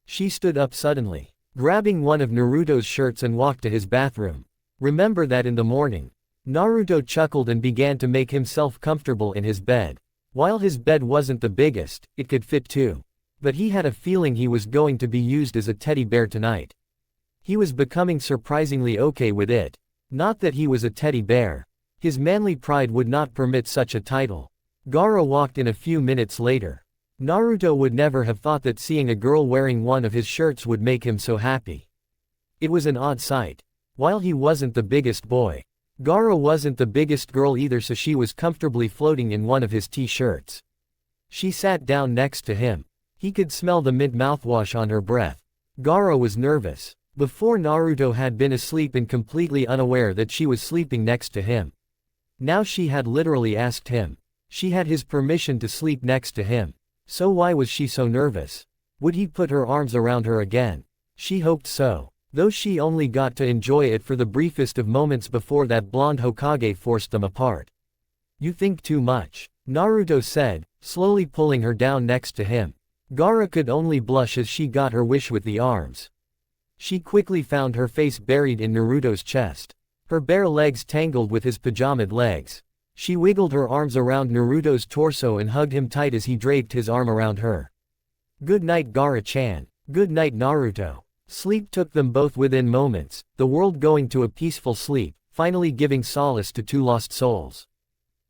Speaker 1: She stood up suddenly, grabbing one of Naruto's shirts, and walked to his bathroom. "Remember that in the morning." Naruto chuckled and began to make himself comfortable in his bed. While his bed wasn't the biggest, it could fit two. But he had a feeling he was going to be used as a teddy bear tonight. He was becoming surprisingly okay with it. Not that he was a teddy bear. His manly pride would not permit such a title. Gaara walked in a few minutes later. Naruto would never have thought that seeing a girl wearing one of his shirts would make him so happy. It was an odd sight. While he wasn't the biggest boy, Gaara wasn't the biggest girl either, so she was comfortably floating in one of his t-shirts. She sat down next to him. He could smell the mint mouthwash on her breath. Gaara was nervous. Before, Naruto had been asleep and completely unaware that she was sleeping next to him. Now she had literally asked him. She had his permission to sleep next to him. So why was she so nervous? Would he put her arms around her again? She hoped so, though she only got to enjoy it for the briefest of moments before that blonde Hokage forced them apart. "You think too much," Naruto said, slowly pulling her down next to him. Gaara could only blush as she got her wish with the arms. She quickly found her face buried in Naruto's chest. Her bare legs tangled with his pajamaed legs. She wiggled her arms around Naruto's torso and hugged him tight as he draped his arm around her. "Good night, Gaara-chan. Good night, Naruto." Sleep took them both within moments, the world going to a peaceful sleep, finally giving solace to two lost souls.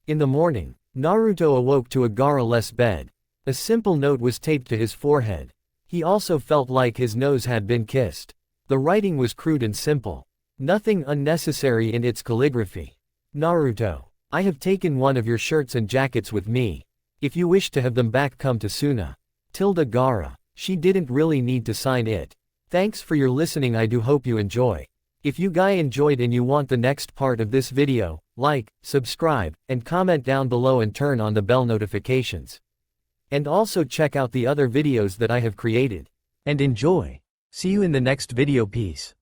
Speaker 1: In the morning, Naruto awoke to a Gaara-less bed. A simple note was taped to his forehead. He also felt like his nose had been kissed. The writing was crude and simple. Nothing unnecessary in its calligraphy. "Naruto, I have taken one of your shirts and jackets with me. If you wish to have them back, come to Suna. Gaara." She didn't really need to sign it. Thanks for your listening. I do hope you enjoy. If you guys enjoyed and you want the next part of this video, like, subscribe, and comment down below and turn on the bell notifications. And also check out the other videos that I have created. And enjoy. See you in the next video. Peace.